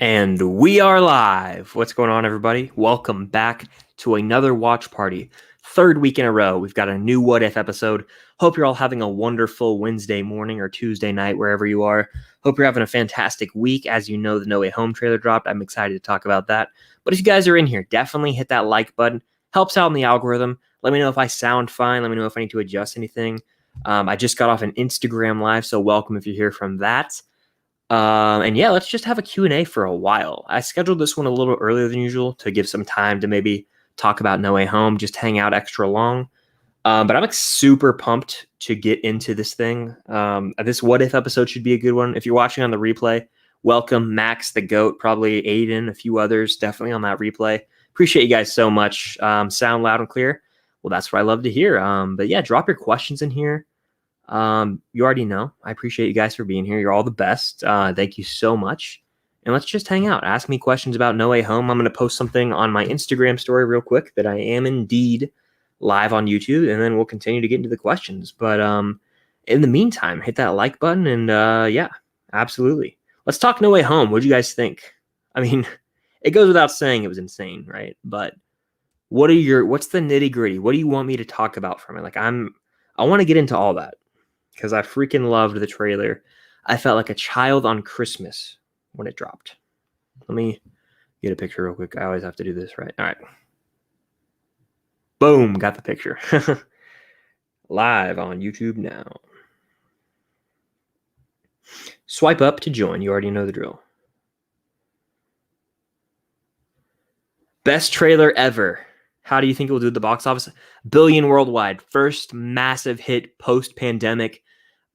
And we are live. What's going on, everybody? Welcome back to another watch party. Third week in a row, we've got a new What If episode. Hope you're all having a wonderful Wednesday morning or Tuesday night, wherever you are. Hope you're having a fantastic week. As you know, the No Way Home trailer dropped. I'm excited to talk about that. But if you guys are in here, definitely hit that like button. Helps out in the algorithm. Let me know if I sound fine. Let me know if I need to adjust anything. I just got off an Instagram live, so welcome if you're here from that. And yeah, let's just have a Q&A for a while. I scheduled this one a little earlier than usual to give some time to maybe talk about No Way Home, just hang out extra long. But I'm super pumped to get into this thing. This What If episode should be a good one. If you're watching on the replay, welcome Max the Goat, probably Aiden, a few others, definitely on that replay. Appreciate you guys so much. Sound loud and clear. Well, that's what I love to hear. But yeah, drop your questions in here. You already know. I appreciate you guys for being here. You're all the best. Thank you so much. And let's just hang out. Ask me questions about No Way Home. I'm going to post something on my Instagram story real quick that I am indeed live on YouTube, and then we'll continue to get into the questions. But in the meantime, hit that like button, and yeah, absolutely. Let's talk No Way Home. What do you guys think? I mean, it goes without saying it was insane, right? But what's the nitty gritty? What do you want me to talk about from it? I want to get into all that, because I freaking loved the trailer. I felt like a child on Christmas when it dropped. Let me get a picture real quick. I always have to do this, right? All right. Boom, got the picture. Live on YouTube now. Swipe up to join. You already know the drill. Best trailer ever. How do you think it will do at the box office? Billion worldwide. First massive hit post-pandemic,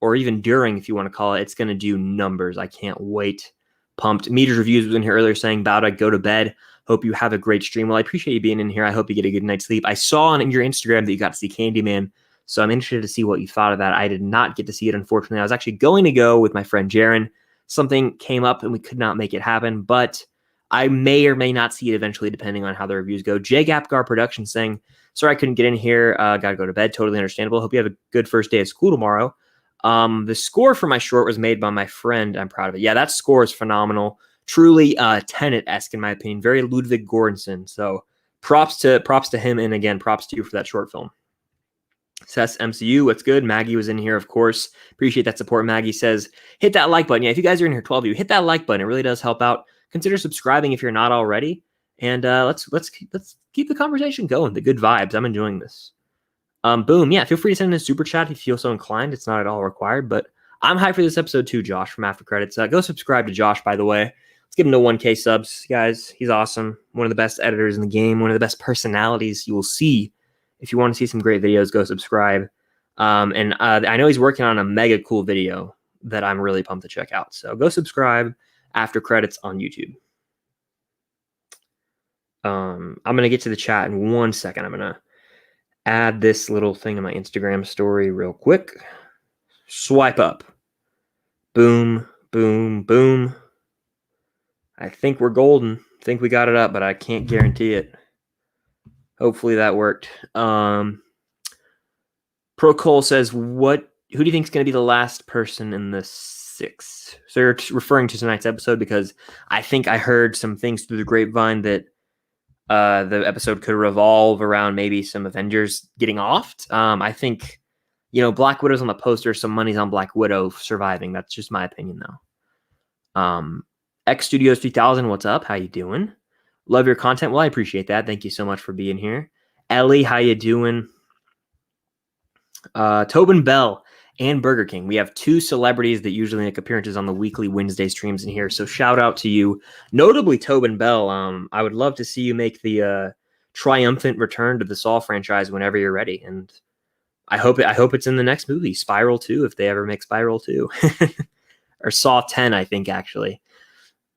or even during, if you want to call it. It's going to do numbers. I can't wait. Pumped. Meters Reviews was in here earlier saying, about to go to bed. Hope you have a great stream. Well, I appreciate you being in here. I hope you get a good night's sleep. I saw on your Instagram that you got to see Candyman, so I'm interested to see what you thought of that. I did not get to see it, unfortunately. I was actually going to go with my friend Jaron. Something came up and we could not make it happen, but I may or may not see it eventually, depending on how the reviews go. Jay Gapgar Productions saying, sorry I couldn't get in here. Got to go to bed. Totally understandable. Hope you have a good first day of school tomorrow. The score for my short was made by my friend. I'm proud of it. Yeah, that score is phenomenal. Truly Tenet-esque in my opinion. Very Ludwig Göransson. So props to him, and again, props to you for that short film. Says MCU, what's good? Maggie was in here, of course. Appreciate that support. Maggie says, hit that like button. Yeah, if you guys are in here, 12 of you, hit that like button. It really does help out. Consider subscribing if you're not already. And let's keep the conversation going. The good vibes. I'm enjoying this. Boom. Yeah, feel free to send in a super chat if you feel so inclined. It's not at all required, but I'm hyped for this episode too, Josh, from After Credits. Go subscribe to Josh, by the way. Let's give him to 1K subs, guys. He's awesome. One of the best editors in the game. One of the best personalities you will see. If you want to see some great videos, go subscribe. And I know he's working on a mega cool video that I'm really pumped to check out. So go subscribe. After Credits on YouTube. I'm going to get to the chat in 1 second. I'm going to add this little thing in my Instagram story real quick. Swipe up. Boom, boom, boom. I think we're golden. I think we got it up, but I can't guarantee it. Hopefully that worked. Pro Cole says, who do you think is going to be the last person in the 6? So you're referring to tonight's episode, because I think I heard some things through the grapevine that the episode could revolve around maybe some Avengers getting offed. I think, Black Widow's on the poster, some money's on Black Widow surviving. That's just my opinion, though. X Studios 3000, what's up? How you doing? Love your content. Well, I appreciate that. Thank you so much for being here. Ellie, how you doing? Tobin Bell and Burger King. We have 2 celebrities that usually make appearances on the weekly Wednesday streams in here. So shout out to you, notably Tobin Bell. I would love to see you make the triumphant return to the Saw franchise whenever you're ready. And I hope it's in the next movie, Spiral 2, if they ever make Spiral 2. Or Saw 10, I think, actually.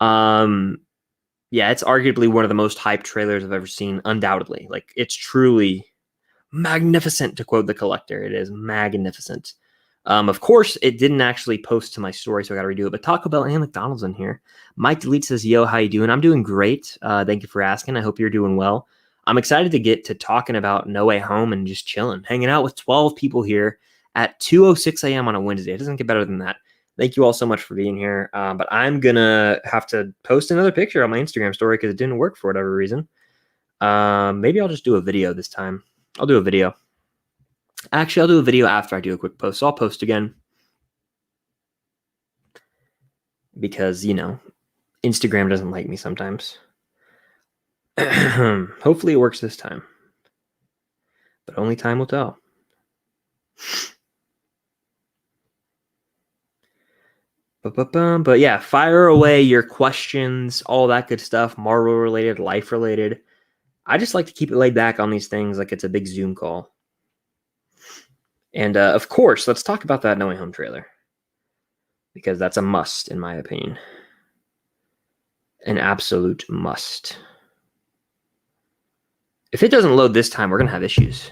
Yeah, it's arguably one of the most hyped trailers I've ever seen, undoubtedly. Like, it's truly magnificent, to quote The Collector. It is magnificent. Of course, it didn't actually post to my story, so I got to redo it. But Taco Bell and McDonald's in here. Mike Delete says, yo, how you doing? I'm doing great. Thank you for asking. I hope you're doing well. I'm excited to get to talking about No Way Home and just chilling, hanging out with 12 people here at 2:06 a.m. on a Wednesday. It doesn't get better than that. Thank you all so much for being here. But I'm gonna have to post another picture on my Instagram story because it didn't work for whatever reason. Maybe I'll just do a video this time. I'll do a video. Actually, I'll do a video after I do a quick post. So I'll post again because, Instagram doesn't like me sometimes. Hopefully it works this time, but only time will tell. But yeah, fire away your questions, all that good stuff, Marvel related, life related. I just like to keep it laid back on these things like it's a big Zoom call. And of course, let's talk about that No Way Home trailer because that's a must, in my opinion. An absolute must. If it doesn't load this time, we're going to have issues.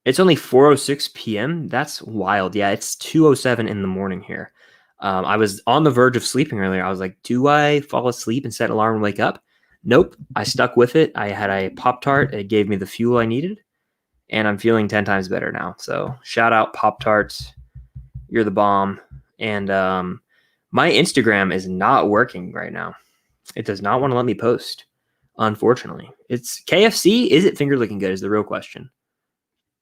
It's only 4:06 p.m. That's wild. Yeah, it's 2:07 in the morning here. I was on the verge of sleeping earlier. I was like, do I fall asleep and set an alarm and wake up? Nope. I stuck with it. I had a Pop-Tart. It gave me the fuel I needed, and I'm feeling 10 times better now. So shout out Pop-Tarts. You're the bomb. And my Instagram is not working right now. It does not want to let me post, unfortunately. It's KFC. Is it finger licking good is the real question.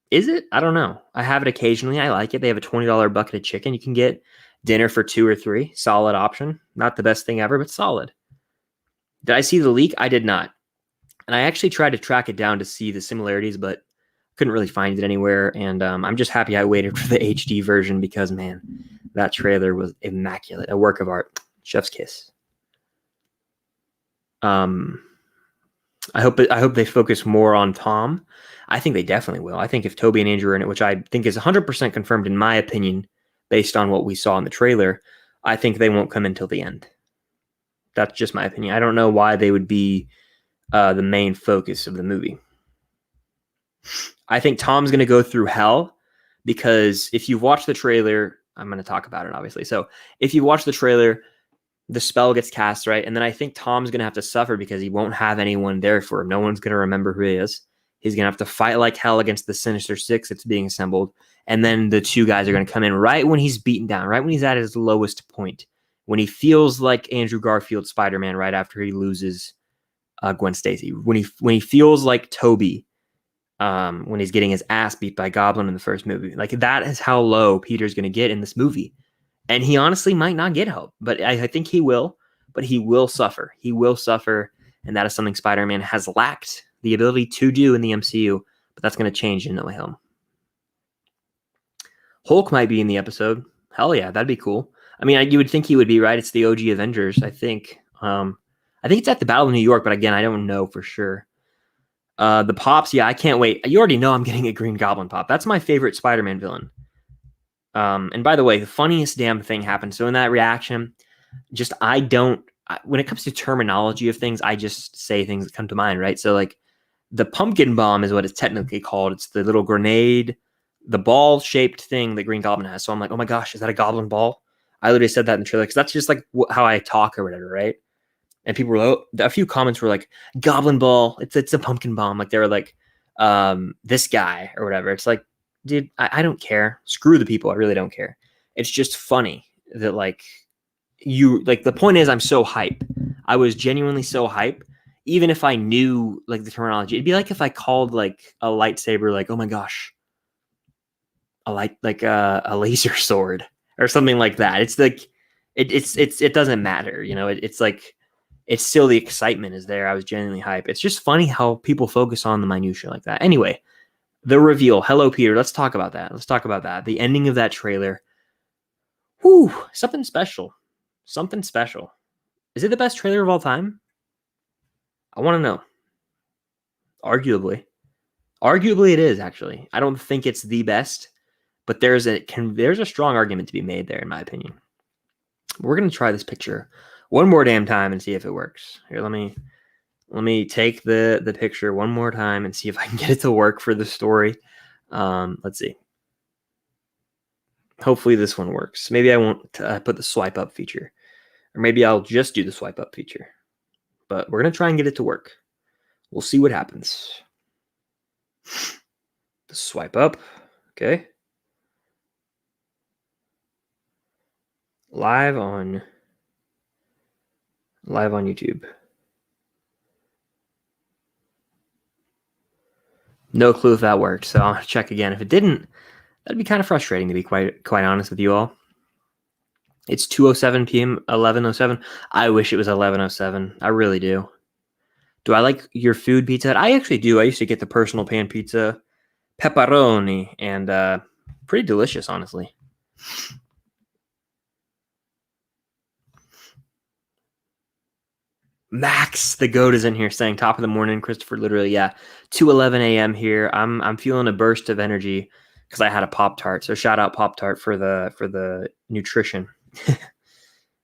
Is it? I don't know. I have it occasionally. I like it. They have a $20 bucket of chicken. You can get dinner for 2 or 3. Solid option. Not the best thing ever, but solid. Did I see the leak? I did not. And I actually tried to track it down to see the similarities, but couldn't really find it anywhere. And I'm just happy I waited for the HD version because, man, that trailer was immaculate. A work of art. Chef's kiss. I hope they focus more on Tom. I think they definitely will. I think if Toby and Andrew are in it, which I think is 100% confirmed in my opinion, based on what we saw in the trailer, I think they won't come until the end. That's just my opinion. I don't know why they would be the main focus of the movie. I think Tom's going to go through hell because if you've watched the trailer, I'm going to talk about it, obviously. So if you watch the trailer, the spell gets cast, right? And then I think Tom's going to have to suffer because he won't have anyone there for him. No one's going to remember who he is. He's going to have to fight like hell against the Sinister Six that's being assembled. And then the two guys are going to come in right when he's beaten down, right when he's at his lowest point, when he feels like Andrew Garfield Spider-Man right after he loses Gwen Stacy, when he feels like Toby when he's getting his ass beat by Goblin in the first movie. Like that is how low Peter's going to get in this movie. And he honestly might not get help, but I think he will. But he will suffer. He will suffer, and that is something Spider-Man has lacked the ability to do in the MCU, but that's going to change in No Way Home. Hulk might be in the episode. Hell yeah, that'd be cool. I mean, you would think he would be, right? It's the OG Avengers, I think. I think it's at the Battle of New York, but again, I don't know for sure. The Pops, yeah, I can't wait. You already know I'm getting a Green Goblin Pop. That's my favorite Spider-Man villain. And by the way, the funniest damn thing happened. So in that reaction, when it comes to terminology of things, I just say things that come to mind, right? So like the pumpkin bomb is what it's technically called. It's the little grenade, the ball shaped thing that Green Goblin has. So I'm like, oh my gosh, is that a goblin ball? I literally said that in the trailer because that's just like how I talk or whatever, right? And people were, a few comments were like, goblin ball, it's a pumpkin bomb. Like they were like, this guy or whatever. It's like, dude, I don't care. Screw the people. I really don't care. It's just funny that like the point is I'm so hype. I was genuinely so hype. Even if I knew like the terminology, it'd be like if I called like a lightsaber, like, oh my gosh, a laser sword or something like that. It's like, it doesn't matter. It's like, it's still the excitement is there. I was genuinely hype. It's just funny how people focus on the minutia like that. Anyway, the reveal. Hello, Peter. Let's talk about that. The ending of that trailer. Whew, something special. Something special. Is it the best trailer of all time? I want to know. Arguably it is actually. I don't think it's the best, but there's a strong argument to be made there, in my opinion. We're gonna try this picture one more damn time and see if it works. Here, let me take the picture one more time and see if I can get it to work for the story. Let's see. Hopefully this one works. Maybe I won't put the swipe up feature, or maybe I'll just do the swipe up feature. But we're gonna try and get it to work. We'll see what happens. The swipe up. Okay. Live on YouTube. No clue if that worked, so I'll check again. If it didn't, that'd be kind of frustrating, to be quite honest with you all. It's 2:07 p.m. 11:07. I wish it was 11:07. I really do. Do I like your food, Pizza Hut? I actually do. I used to get the personal pan pizza, pepperoni, and pretty delicious, honestly. Max, the goat, is in here saying top of the morning, Christopher. Literally, yeah, 2:11 a.m. here. I'm feeling a burst of energy because I had a Pop-Tart. So shout out Pop-Tart for the nutrition.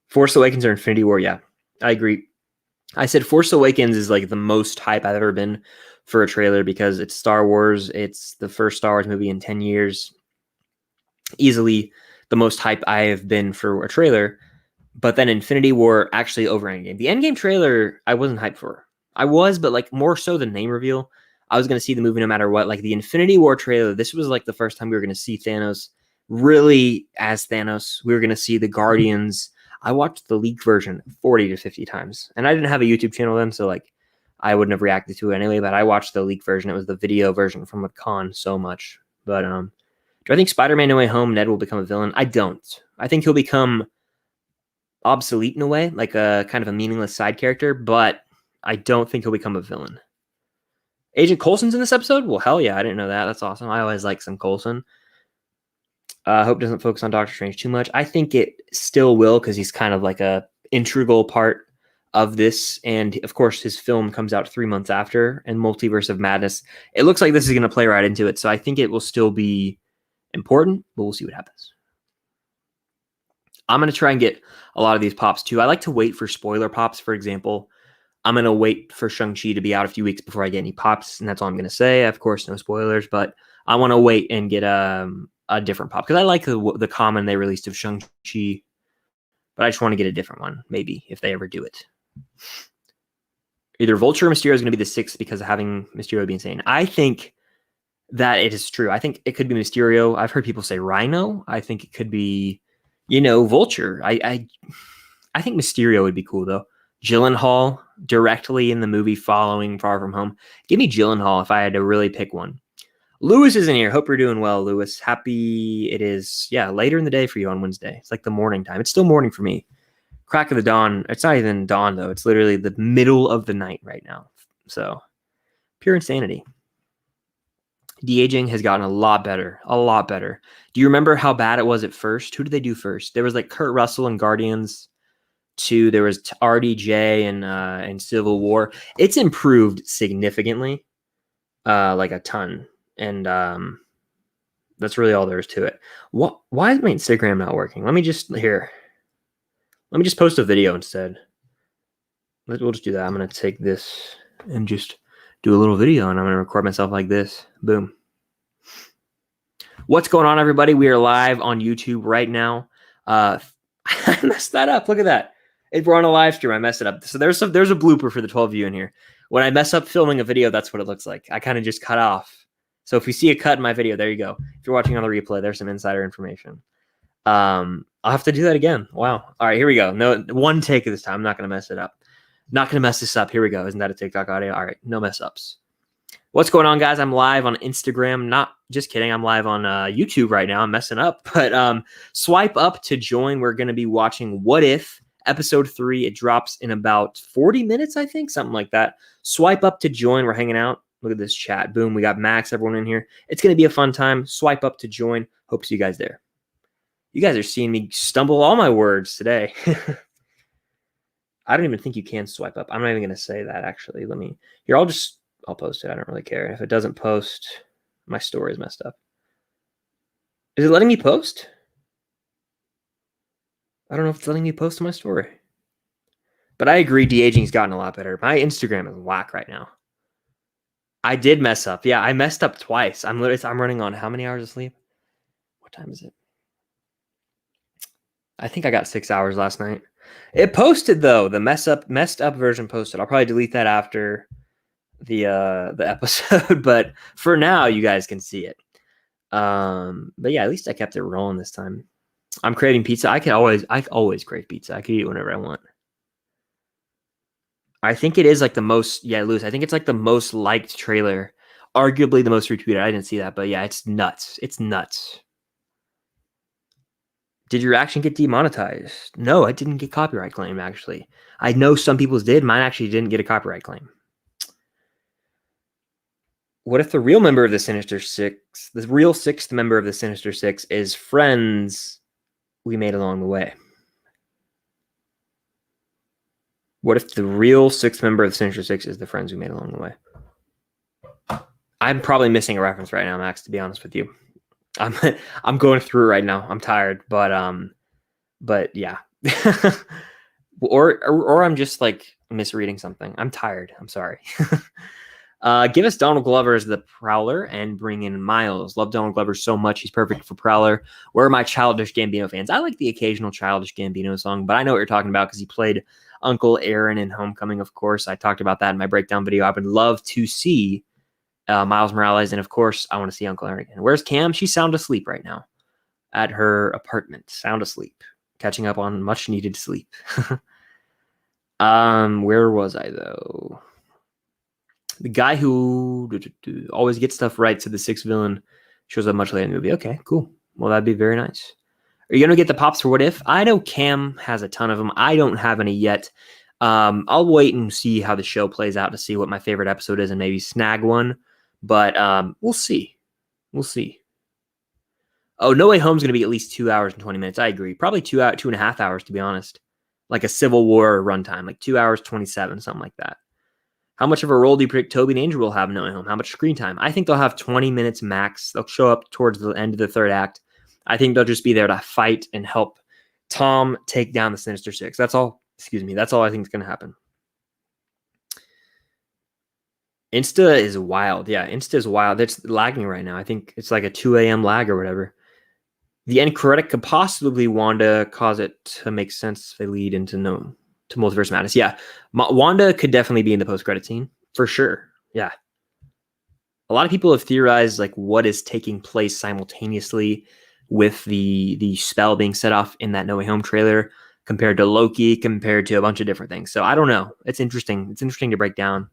Force Awakens or Infinity War, yeah, I agree. I said Force Awakens is like the most hype I've ever been for a trailer because it's Star Wars. It's the first Star Wars movie in 10 years. Easily the most hype I have been for a trailer. But then Infinity War actually over Endgame. The Endgame trailer, I wasn't hyped for. I was, but like more so the name reveal. I was going to see the movie no matter what. Like the Infinity War trailer, this was like the first time we were going to see Thanos really as Thanos. We were going to see the Guardians. I watched the leaked version 40 to 50 times. And I didn't have a YouTube channel then, so like I wouldn't have reacted to it anyway, but I watched the leaked version. It was the video version from a con so much. But do I think Spider-Man No Way Home Ned will become a villain? I don't. I think he'll become obsolete in a way, like a kind of a meaningless side character, but I don't think he'll become a villain. Agent Coulson's in this episode? Well, hell yeah, I didn't know that. That's awesome. I always like some Coulson. Hope doesn't focus on Doctor Strange too much. I think it still will because he's kind of like a integral part of this. And of course, his film comes out 3 months after, and Multiverse of Madness. It looks like this is going to play right into it. So I think it will still be important, but we'll see what happens. I'm going to try and get a lot of these pops too. I like to wait for spoiler pops. For example, I'm going to wait for Shang-Chi to be out a few weeks before I get any pops. And that's all I'm going to say. Of course, no spoilers, but I want to wait and get a different pop because I like the common they released of Shang-Chi, but I just want to get a different one, maybe, if they ever do it. Either Vulture or Mysterio is going to be the 6th because of having Mysterio be insane. I think that it is true. I think it could be Mysterio. I've heard people say Rhino. I think it could be, Vulture. I think Mysterio would be cool, though. Gyllenhaal directly in the movie following Far From Home. Give me Gyllenhaal if I had to really pick one. Lewis is in here. Hope you're doing well, Lewis. Happy it is, later in the day for you on Wednesday. It's like the morning time. It's still morning for me. Crack of the dawn. It's not even dawn, though. It's literally the middle of the night right now. So, pure insanity. De-aging has gotten a lot better. A lot better. Do you remember how bad it was at first? Who did they do first? There was like Kurt Russell in Guardians 2. There was RDJ and Civil War. It's improved significantly, like a ton. And that's really all there is to it. Why is my Instagram not working? Let me just post a video instead. We'll just do that. I'm going to take this and just do a little video, and I'm going to record myself like this. Boom. What's going on, everybody? We are live on YouTube right now. I messed that up. Look at that. We're on a live stream. I messed it up. So there's a blooper for the 12 of you in here. When I mess up filming a video, that's what it looks like. I kind of just cut off. So if you see a cut in my video, there you go. If you're watching on the replay, there's some insider information. I'll have to do that again. Wow. All right, here we go. No, one take this time. I'm not going to mess it up. Not going to mess this up. Here we go. Isn't that a TikTok audio? All right, no mess ups. What's going on, guys? I'm live on Instagram. Not just kidding. I'm live on YouTube right now. I'm messing up. But swipe up to join. We're going to be watching What If episode 3. It drops in about 40 minutes, I think. Something like that. Swipe up to join. We're hanging out. Look at this chat. Boom. We got Max, everyone in here. It's going to be a fun time. Swipe up to join. Hope to see you guys there. You guys are seeing me stumble all my words today. I don't even think you can swipe up. I'm not even going to say that, actually. I'll post it. I don't really care. If it doesn't post, my story is messed up. Is it letting me post? I don't know if it's letting me post my story. But I agree, de-aging's gotten a lot better. My Instagram is whack right now. I did mess up. Yeah, I messed up twice. I'm running on how many hours of sleep? What time is it? I think I got 6 hours last night. It posted, though. The messed up version posted. I'll probably delete that after the episode, but for now you guys can see it. But yeah, at least I kept it rolling this time. I'm craving pizza. I always crave pizza. I could eat whenever I want. I think it is like the most, yeah, Lewis. I think it's like the most liked trailer, arguably the most retweeted. I didn't see that, but yeah, it's nuts. It's nuts. Did your action get demonetized? No, it didn't get copyright claim, actually. I know some people's did. Mine actually didn't get a copyright claim. What if the real member of the Sinister Six, the real sixth member of the Sinister Six, is friends we made along the way? What if the real sixth member of the Sinister Six is the friends we made along the way? I'm probably missing a reference right now, Max, to be honest with you. I'm going through it right now. I'm tired, but yeah. or I'm just like misreading something. I'm tired. I'm sorry. Give us Donald Glover as the Prowler and bring in Miles. Love Donald Glover so much. He's perfect for Prowler. Where are my Childish Gambino fans? I like the occasional Childish Gambino song, but I know what you're talking about because he played Uncle Aaron in Homecoming, of course. I talked about that in my breakdown video. I would love to see Miles Morales, and of course, I want to see Uncle Aaron again. Where's Cam? She's sound asleep right now at her apartment. Sound asleep. Catching up on much needed sleep. Where was I, though? The guy who always gets stuff right, so the sixth villain shows up much later in the movie. Okay, cool. Well, that'd be very nice. Are you going to get the pops for What If? I know Cam has a ton of them. I don't have any yet. I'll wait and see how the show plays out to see what my favorite episode is and maybe snag one. But we'll see. We'll see. Oh, No Way Home's going to be at least 2 hours and 20 minutes. I agree. Probably 2.5 hours, to be honest. Like a Civil War runtime, like 2 hours, 27, something like that. How much of a role do you predict Toby and Andrew will have in No Way Home? How much screen time? I think they'll have 20 minutes max. They'll show up towards the end of the third act. I think they'll just be there to fight and help Tom take down the Sinister Six. That's all. Excuse me. That's all I think is going to happen. Insta is wild. Yeah, Insta is wild. It's lagging right now. I think it's like a 2 a.m. lag or whatever. The end credit could possibly Wanda cause it to make sense if they lead into Multiverse Madness. Yeah, Wanda could definitely be in the post-credit scene for sure. Yeah. A lot of people have theorized like what is taking place simultaneously with the spell being set off in that No Way Home trailer compared to Loki, compared to a bunch of different things. So I don't know. It's interesting. It's interesting to break down.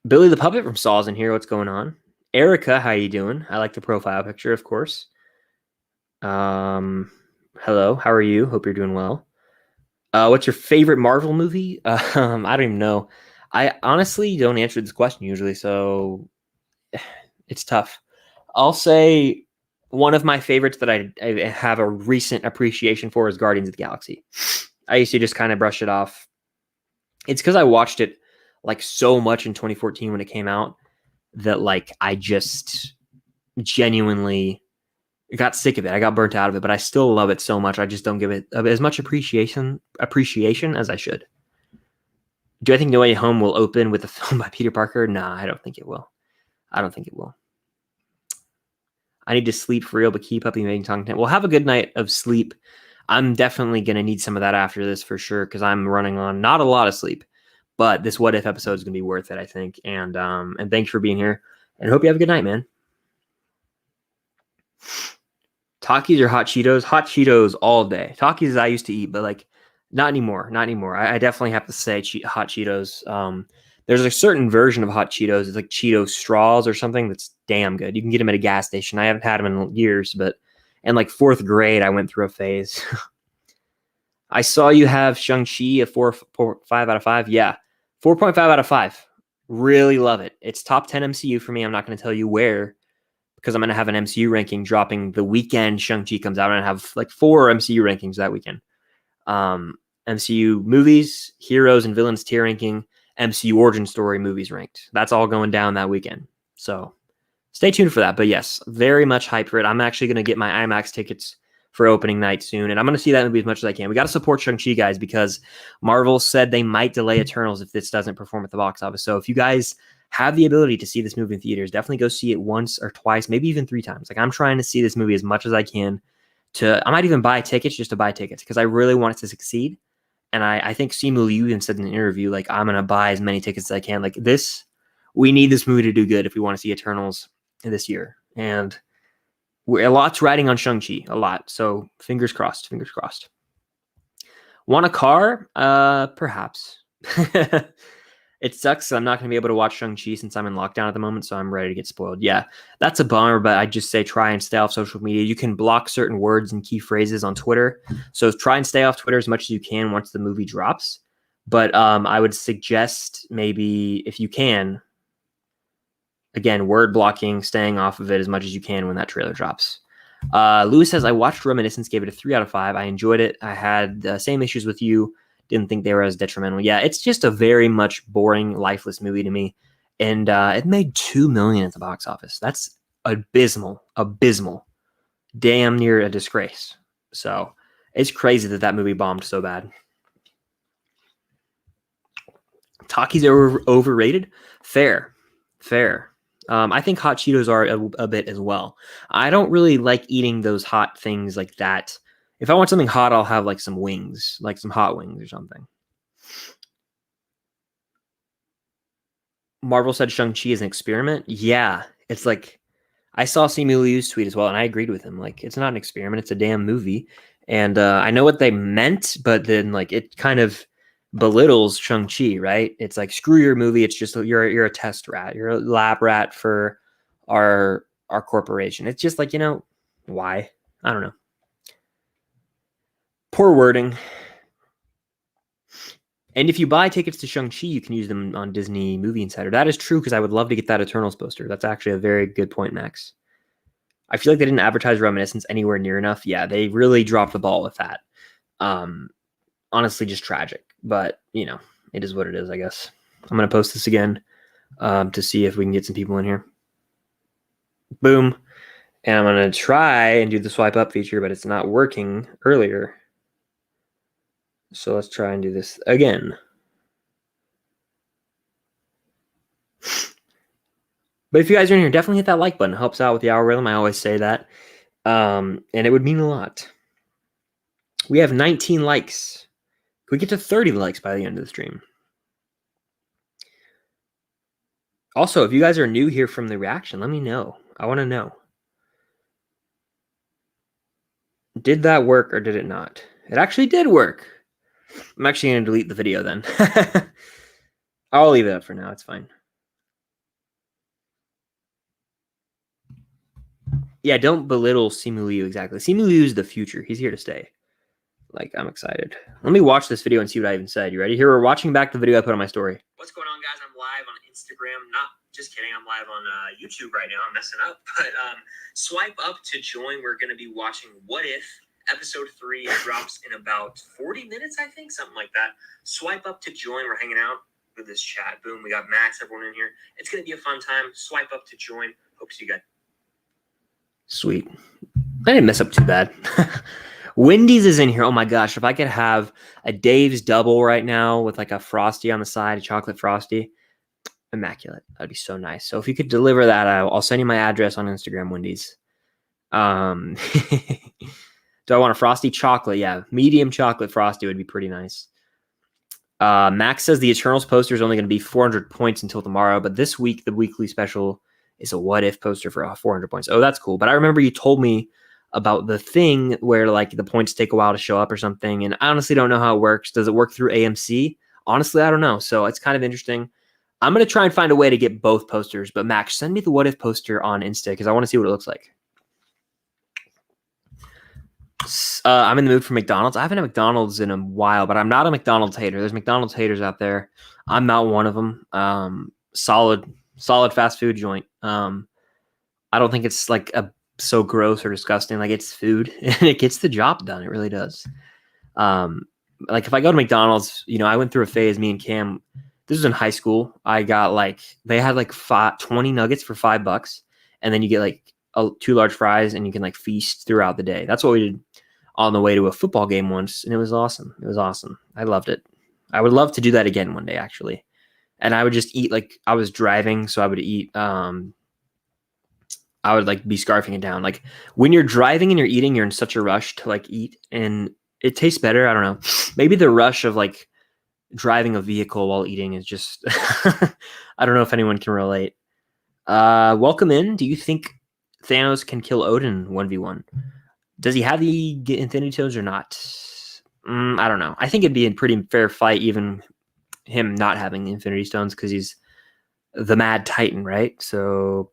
Billy the Puppet from Saw's in here. What's going on? Erica, how you doing? I like the profile picture, of course. Hello, how are you? Hope you're doing well. What's your favorite Marvel movie? I don't even know. I honestly don't answer this question usually, so it's tough. I'll say one of my favorites that I have a recent appreciation for is Guardians of the Galaxy. I used to just kind of brush it off. It's because I watched it like so much in 2014 when it came out that like I just genuinely got sick of it. I got burnt out of it, but I still love it so much. I just don't give it as much appreciation as I should. Do I think No Way Home will open with a film by Peter Parker? Nah, I don't think it will. I need to sleep for real, but keep up making content. Well, have a good night of sleep. I'm definitely going to need some of that after this for sure because I'm running on not a lot of sleep. But this What If episode is going to be worth it, I think. And thanks for being here. And hope you have a good night, man. Takis or hot Cheetos? Hot Cheetos all day. Takis I used to eat, but like not anymore. Not anymore. I definitely have to say hot Cheetos. There's a certain version of hot Cheetos. It's like Cheeto straws or something that's damn good. You can get them at a gas station. I haven't had them in years, but in like fourth grade, I went through a phase. I saw you have Shang-Chi a 4.5 out of 5. Yeah. 4.5 out of 5. Really love it. It's top 10 MCU for me. I'm not going to tell you where because I'm going to have an MCU ranking dropping the weekend Shang-Chi comes out. And I have like 4 MCU rankings that weekend. MCU movies, heroes and villains tier ranking, MCU origin story movies ranked. That's all going down that weekend. So stay tuned for that. But yes, very much hyped for it. I'm actually going to get my IMAX tickets for opening night soon. And I'm going to see that movie as much as I can. We got to support Shang-Chi, guys, because Marvel said they might delay Eternals if this doesn't perform at the box office. So if you guys have the ability to see this movie in theaters, definitely go see it once or twice, maybe even 3 times. Like I'm trying to see this movie as much as I can. I might even buy tickets just to buy tickets because I really want it to succeed. And I think Simu Liu even said in an interview, like, I'm going to buy as many tickets as I can. Like we need this movie to do good if we want to see Eternals this year. And A lot's riding on Shang-Chi, a lot. So fingers crossed, fingers crossed. Want a car? Perhaps. It sucks. I'm not going to be able to watch Shang-Chi since I'm in lockdown at the moment, so I'm ready to get spoiled. Yeah, that's a bummer, but I just say try and stay off social media. You can block certain words and key phrases on Twitter, so try and stay off Twitter as much as you can once the movie drops. But I would suggest maybe if you can, again, word blocking, staying off of it as much as you can when that trailer drops. Lewis says, I watched Reminiscence, gave it a 3 out of 5. I enjoyed it. I had the same issues with you. Didn't think they were as detrimental. Yeah, it's just a very much boring, lifeless movie to me. And it made $2 million at the box office. That's abysmal. Damn near a disgrace. So it's crazy that movie bombed so bad. Takis are overrated? Fair. I think hot Cheetos are a bit as well. I don't really like eating those hot things like that. If I want something hot, I'll have like some wings, like some hot wings or something. Marvel said Shang-Chi is an experiment. Yeah, it's like I saw Simu Liu's tweet as well, and I agreed with him. Like, it's not an experiment; it's a damn movie. And I know what they meant, but then like it kind of belittles Shang-Chi, right? It's like screw your movie. It's just you're a test rat. You're a lab rat for our corporation. It's just like, why? I don't know. Poor wording. And if you buy tickets to Shang-Chi, you can use them on Disney Movie Insider. That is true because I would love to get that Eternals poster. That's actually a very good point, Max. I feel like they didn't advertise Reminiscence anywhere near enough. Yeah, they really dropped the ball with that. Honestly, just tragic. But, it is what it is, I guess. I'm going to post this again to see if we can get some people in here. Boom. And I'm going to try and do the swipe up feature, but it's not working earlier. So let's try and do this again. But if you guys are in here, definitely hit that like button. It helps out with the algorithm. I always say that. And it would mean a lot. We have 19 likes. Could we get to 30 likes by the end of the stream? Also, if you guys are new here from the reaction, let me know. I want to know. Did that work or did it not? It actually did work. I'm actually going to delete the video then. I'll leave it up for now. It's fine. Yeah, don't belittle Simu Liu exactly. Simu Liu is the future. He's here to stay. Like, I'm excited. Let me watch this video and see what I even said. You ready? Here, we're watching back the video I put on my story. What's going on, guys? I'm live on Instagram. Not just kidding. I'm live on YouTube right now. I'm messing up. But swipe up to join. We're going to be watching What If Episode 3. It drops in about 40 minutes, I think. Something like that. Swipe up to join. We're hanging out with this chat. Boom. We got Max, everyone in here. It's going to be a fun time. Swipe up to join. Hope to see you guys. Sweet. I didn't mess up too bad. Wendy's is in here. Oh my gosh. If I could have a Dave's double right now with like a Frosty on the side, a chocolate Frosty, immaculate. That'd be so nice. So if you could deliver that, I'll send you my address on Instagram, Wendy's. Do I want a Frosty chocolate? Yeah. Medium chocolate Frosty would be pretty nice. Max says the Eternals poster is only going to be 400 points until tomorrow, but this week, the weekly special is a What If poster for 400 points. Oh, that's cool. But I remember you told me about the thing where like the points take a while to show up or something. And I honestly don't know how it works. Does it work through AMC? Honestly, I don't know. So it's kind of interesting. I'm going to try and find a way to get both posters. But Max, send me the What If poster on Insta because I want to see what it looks like. I'm in the mood for McDonald's. I haven't had McDonald's in a while, but I'm not a McDonald's hater. There's McDonald's haters out there. I'm not one of them. Solid fast food joint. I don't think it's like so gross or disgusting. Like, it's food and it gets the job done. It really does. Like if I go to McDonald's, I went through a phase, me and Cam, this was in high school. I got they had 20 nuggets for $5. And then you get 2 large fries and you can feast throughout the day. That's what we did on the way to a football game once. And it was awesome. I loved it. I would love to do that again one day, actually. And I would just eat I was driving. So I would eat, I would be scarfing it down. When you're driving and you're eating, you're in such a rush to eat, and it tastes better. I don't know. Maybe the rush of driving a vehicle while eating is just, I don't know if anyone can relate. Welcome in. Do you think Thanos can kill Odin 1v1. Does he have the Infinity Stones or not? I don't know. I think it'd be a pretty fair fight, even him not having the Infinity Stones, because he's the Mad Titan, right? So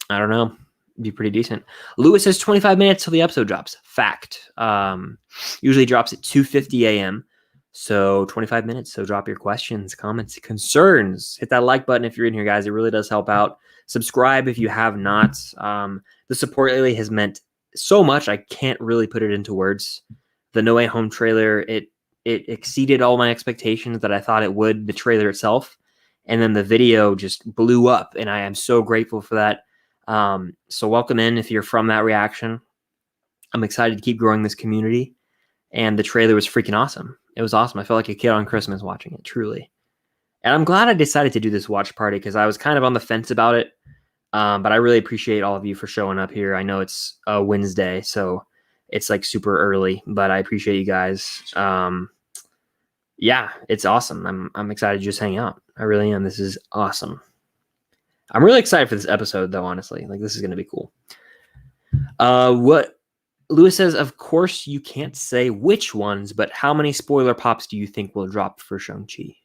I don't know. It'd be pretty decent. Lewis says 25 minutes till the episode drops. Fact. Usually drops at 2:50 a.m. So 25 minutes. So drop your questions, comments, concerns. Hit that like button if you're in here, guys. It really does help out. Subscribe if you have not. The support lately has meant so much. I can't really put it into words. The No Way Home trailer, it exceeded all my expectations that I thought it would, the trailer itself. And then the video just blew up, and I am so grateful for that. So welcome in if you're from that reaction. I'm excited to keep growing this community. And the trailer was freaking awesome. It was awesome. I felt like a kid on Christmas watching it, truly. And I'm glad I decided to do this watch party because I was kind of on the fence about it. But I really appreciate all of you for showing up here. I know it's a Wednesday, so it's like super early, but I appreciate you guys. Yeah, it's awesome. I'm excited to just hang out. I really am. This is awesome. I'm really excited for this episode, though, honestly. Like, this is going to be cool. What Lewis says, of course, you can't say which ones, but how many spoiler pops do you think will drop for Shang-Chi?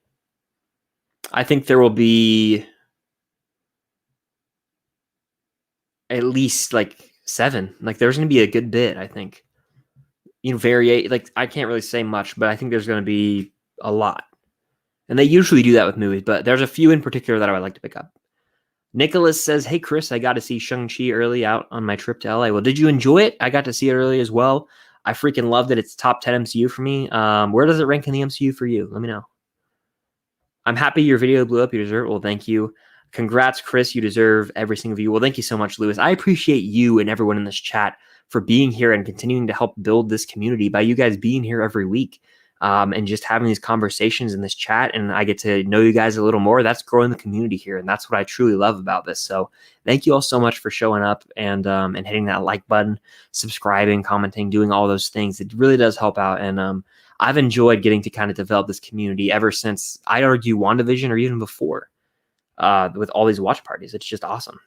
I think there will be at least like 7. Like, there's going to be a good bit, I think. You know, like, I can't really say much, but I think there's going to be a lot. And they usually do that with movies, but there's a few in particular that I would like to pick up. Nicholas says, hey, Chris, I got to see Shang-Chi early out on my trip to LA. Well, did you enjoy it? I got to see it early as well. I freaking loved it. It's top 10 MCU for me. Where does it rank in the MCU for you? Let me know. I'm happy your video blew up. You deserve it. Well, thank you. Congrats, Chris. You deserve every single view. Well, thank you so much, Lewis. I appreciate you and everyone in this chat for being here and continuing to help build this community by you guys being here every week. And just having these conversations in this chat, and I get to know you guys a little more. That's growing the community here, and that's what I truly love about this. So thank you all so much for showing up and hitting that like button, subscribing, commenting, doing all those things. It really does help out, and I've enjoyed getting to kind of develop this community ever since, I'd argue, WandaVision or even before, with all these watch parties. It's just awesome.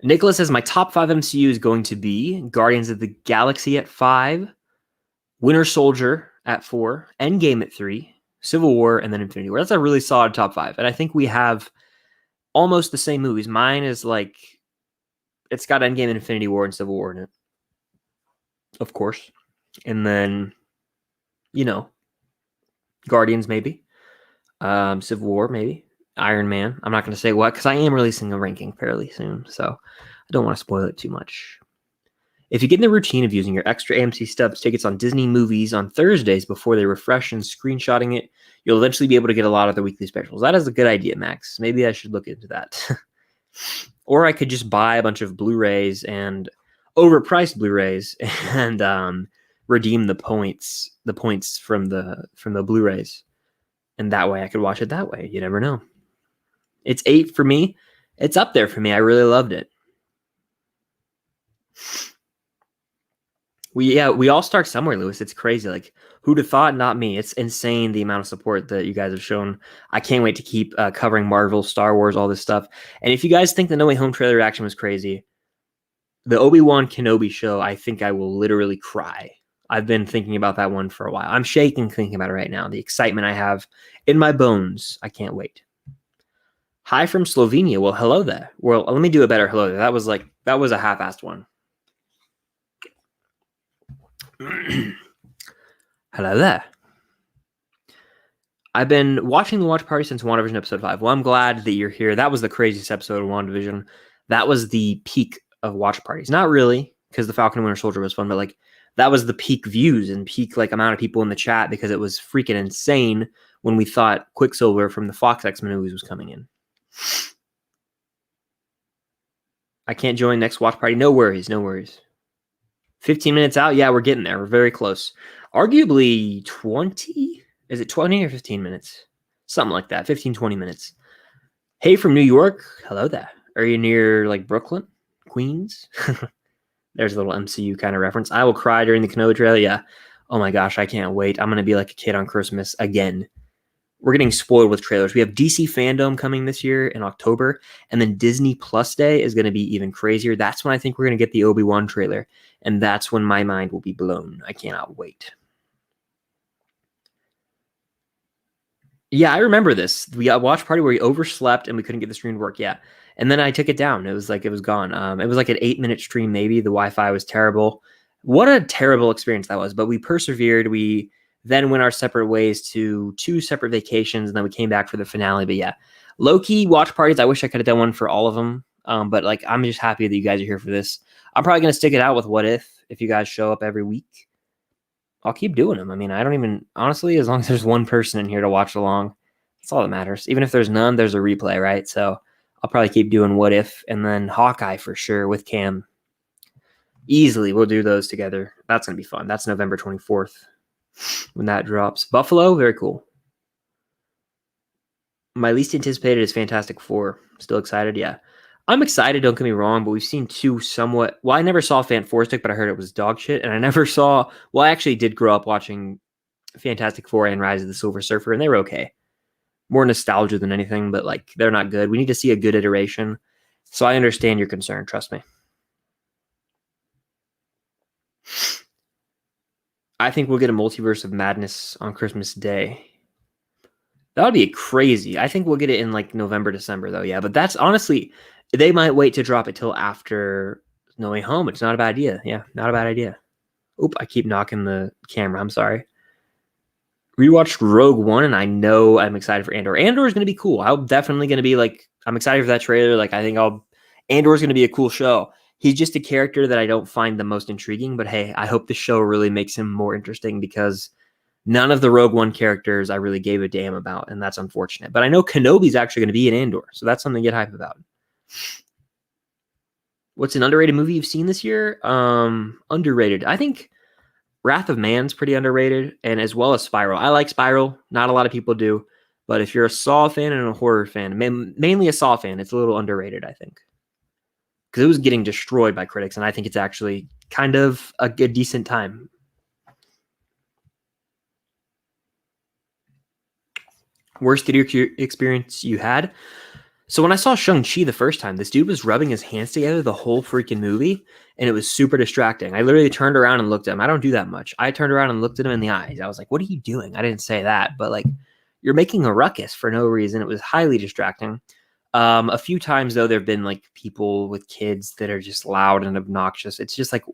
Nicholas says, my top 5 MCU is going to be Guardians of the Galaxy at 5, Winter Soldier at 4, Endgame at 3, Civil War, and then Infinity War. That's a really solid top 5. And I think we have almost the same movies. Mine is like, it's got Endgame, Infinity War, and Civil War in it. Of course. And then, you know, Guardians maybe. Civil War maybe. Iron Man. I'm not going to say what, because I am releasing a ranking fairly soon. So I don't want to spoil it too much. If you get in the routine of using your extra AMC Stubs tickets on Disney movies on Thursdays before they refresh and screenshotting it, you'll eventually be able to get a lot of the weekly specials. That is a good idea, Max. Maybe I should look into that. Or I could just buy a bunch of Blu-rays and overpriced Blu-rays and redeem the points from the Blu-rays. And that way I could watch it that way. You never know. It's 8 for me. It's up there for me. I really loved it. We all start somewhere, Lewis. It's crazy. Like, who'd have thought? Not me. It's insane the amount of support that you guys have shown. I can't wait to keep covering Marvel, Star Wars, all this stuff. And if you guys think the No Way Home trailer reaction was crazy, the Obi-Wan Kenobi show, I think I will literally cry. I've been thinking about that one for a while. I'm shaking thinking about it right now. The excitement I have in my bones. I can't wait. Hi from Slovenia. Well, hello there. Well, let me do a better hello there. That was a half-assed one. Hello there. I've been watching the watch party since WandaVision episode 5. Well, I'm glad that you're here. That was the craziest episode of WandaVision. That was the peak of watch parties. Not really, because the Falcon and Winter Soldier was fun, but like that was the peak views and peak like amount of people in the chat because it was freaking insane when we thought Quicksilver from the Fox X-Men movies was coming in. I can't join next watch party. No worries, no worries. 15 minutes out? Yeah, we're getting there. We're very close. Arguably 20? Is it 20 or 15 minutes? Something like that. 15, 20 minutes. Hey, from New York. Hello there. Are you near like Brooklyn? Queens? There's a little MCU kind of reference. I will cry during the Kenobi trailer. Yeah. Oh my gosh, I can't wait. I'm going to be like a kid on Christmas again. we're getting spoiled with trailers. We have DC Fandom coming this year in October, and then Disney Plus Day is going to be even crazier. That's when I think we're going to get the Obi-Wan trailer, and that's when my mind will be blown. I cannot wait. Yeah, I remember this. We got a watch party where we overslept and we couldn't get the stream to work. Yeah. And then I took it down. It was like it was gone. It was like an 8-minute stream, maybe. The Wi-Fi was terrible. What a terrible experience that was. But we persevered. We then went our separate ways to 2 separate vacations, and then we came back for the finale. But yeah, low-key watch parties. I wish I could have done one for all of them. But like, I'm just happy that you guys are here for this. I'm probably gonna stick it out with What if you guys show up every week. I'll keep doing them. I mean, I don't even, honestly, as long as there's one person in here to watch along, that's all that matters. Even if there's none, there's a replay, right? So I'll probably keep doing What If, and then Hawkeye for sure with Cam. Easily, we'll do those together. That's going to be fun. That's November 24th when that drops. Buffalo, very cool. My least anticipated is Fantastic Four. Still excited? Yeah. I'm excited, don't get me wrong, but we've seen 2 somewhat... Well, I never saw Fantastic, but I heard it was dog shit, and I never saw... Well, I actually did grow up watching Fantastic Four and Rise of the Silver Surfer, and they were okay. More nostalgia than anything, but like they're not good. We need to see a good iteration. So I understand your concern, trust me. I think we'll get a Multiverse of Madness on Christmas Day. That would be crazy. I think we'll get it in like November, December, though. Yeah, but that's honestly, they might wait to drop it till after No Way Home. It's not a bad idea. Yeah, not a bad idea. Oop, I keep knocking the camera. I'm sorry. Rewatched Rogue One, and I know I'm excited for Andor. Andor is going to be cool. I'm definitely going to be like, I'm excited for that trailer. Like, I think Andor is going to be a cool show. He's just a character that I don't find the most intriguing, but hey, I hope the show really makes him more interesting because none of the Rogue One characters I really gave a damn about, and that's unfortunate. But I know Kenobi's actually going to be in Andor, so that's something to get hype about. What's an underrated movie you've seen this year? Underrated. I think Wrath of Man's pretty underrated, and as well as Spiral. I like Spiral. Not a lot of people do, but if you're a Saw fan and a horror fan, mainly a Saw fan, it's a little underrated, I think. Because it was getting destroyed by critics, and I think it's actually kind of a good, decent time. Worst theater experience you had? So when I saw Shang-Chi the first time, this dude was rubbing his hands together the whole freaking movie, and it was super distracting. I literally turned around and looked at him. I don't do that much. I turned around and looked at him in the eyes. I was like, what are you doing? I didn't say that, but like, you're making a ruckus for no reason. It was highly distracting. A few times, though, there have been like people with kids that are just loud and obnoxious. It's just like,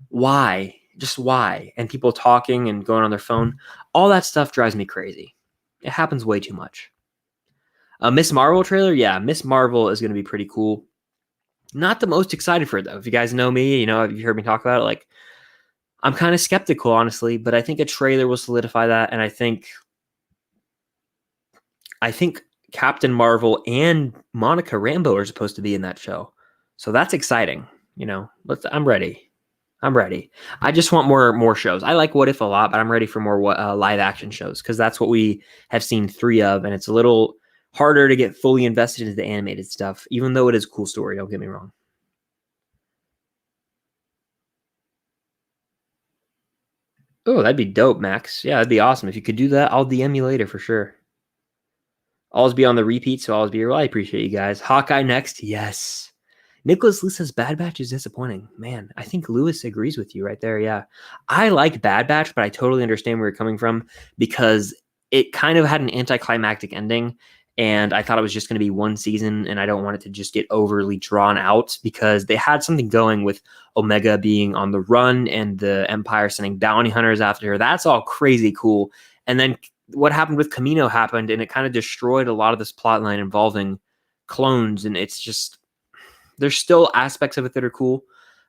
why? Just why? And people talking and going on their phone. All that stuff drives me crazy. It happens way too much. Miss Marvel trailer? Yeah, Miss Marvel is going to be pretty cool. Not the most excited for it, though. If you guys know me, you know, if you heard me talk about it, like, I'm kind of skeptical, honestly, but I think a trailer will solidify that, and I think Captain Marvel and Monica Rambeau are supposed to be in that show. So that's exciting. You know, I'm ready. I just want more shows. I like What If a lot, but I'm ready for more live action shows because that's what we have seen 3 of, and it's a little harder to get fully invested into the animated stuff, even though it is a cool story. Don't get me wrong. Oh, that'd be dope, Max. Yeah, that'd be awesome. If you could do that, I'll DM you later for sure. Always be on the repeat, so always be here. Well, I appreciate you guys. Hawkeye next. Yes. Nicholas Lee says Bad Batch is disappointing. Man, I think Lewis agrees with you right there. Yeah. I like Bad Batch, but I totally understand where you're coming from because it kind of had an anticlimactic ending. And I thought it was just going to be one season, and I don't want it to just get overly drawn out because they had something going with Omega being on the run and the Empire sending bounty hunters after her. That's all crazy cool. And then what happened with Camino happened, and it kind of destroyed a lot of this plot line involving clones. And it's just, there's still aspects of it that are cool,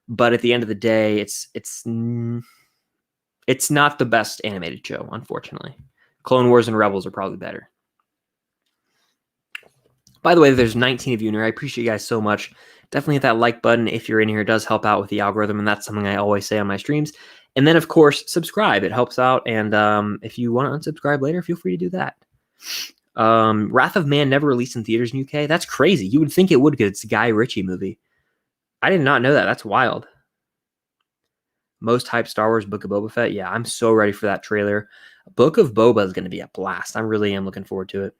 but at the end of the day, it's not the best animated show, unfortunately. Clone Wars and Rebels are probably better. By the way, there's 19 of you in here. I appreciate you guys so much. Definitely hit that like button if you're in here. It does help out with the algorithm, and that's something I always say on my streams. And then, of course, subscribe. It helps out. And if you want to unsubscribe later, feel free to do that. Wrath of Man never released in theaters in UK. That's crazy. You would think it would because it's a Guy Ritchie movie. I did not know that. That's wild. Most hyped Star Wars Book of Boba Fett. Yeah, I'm so ready for that trailer. Book of Boba is going to be a blast. I really am looking forward to it.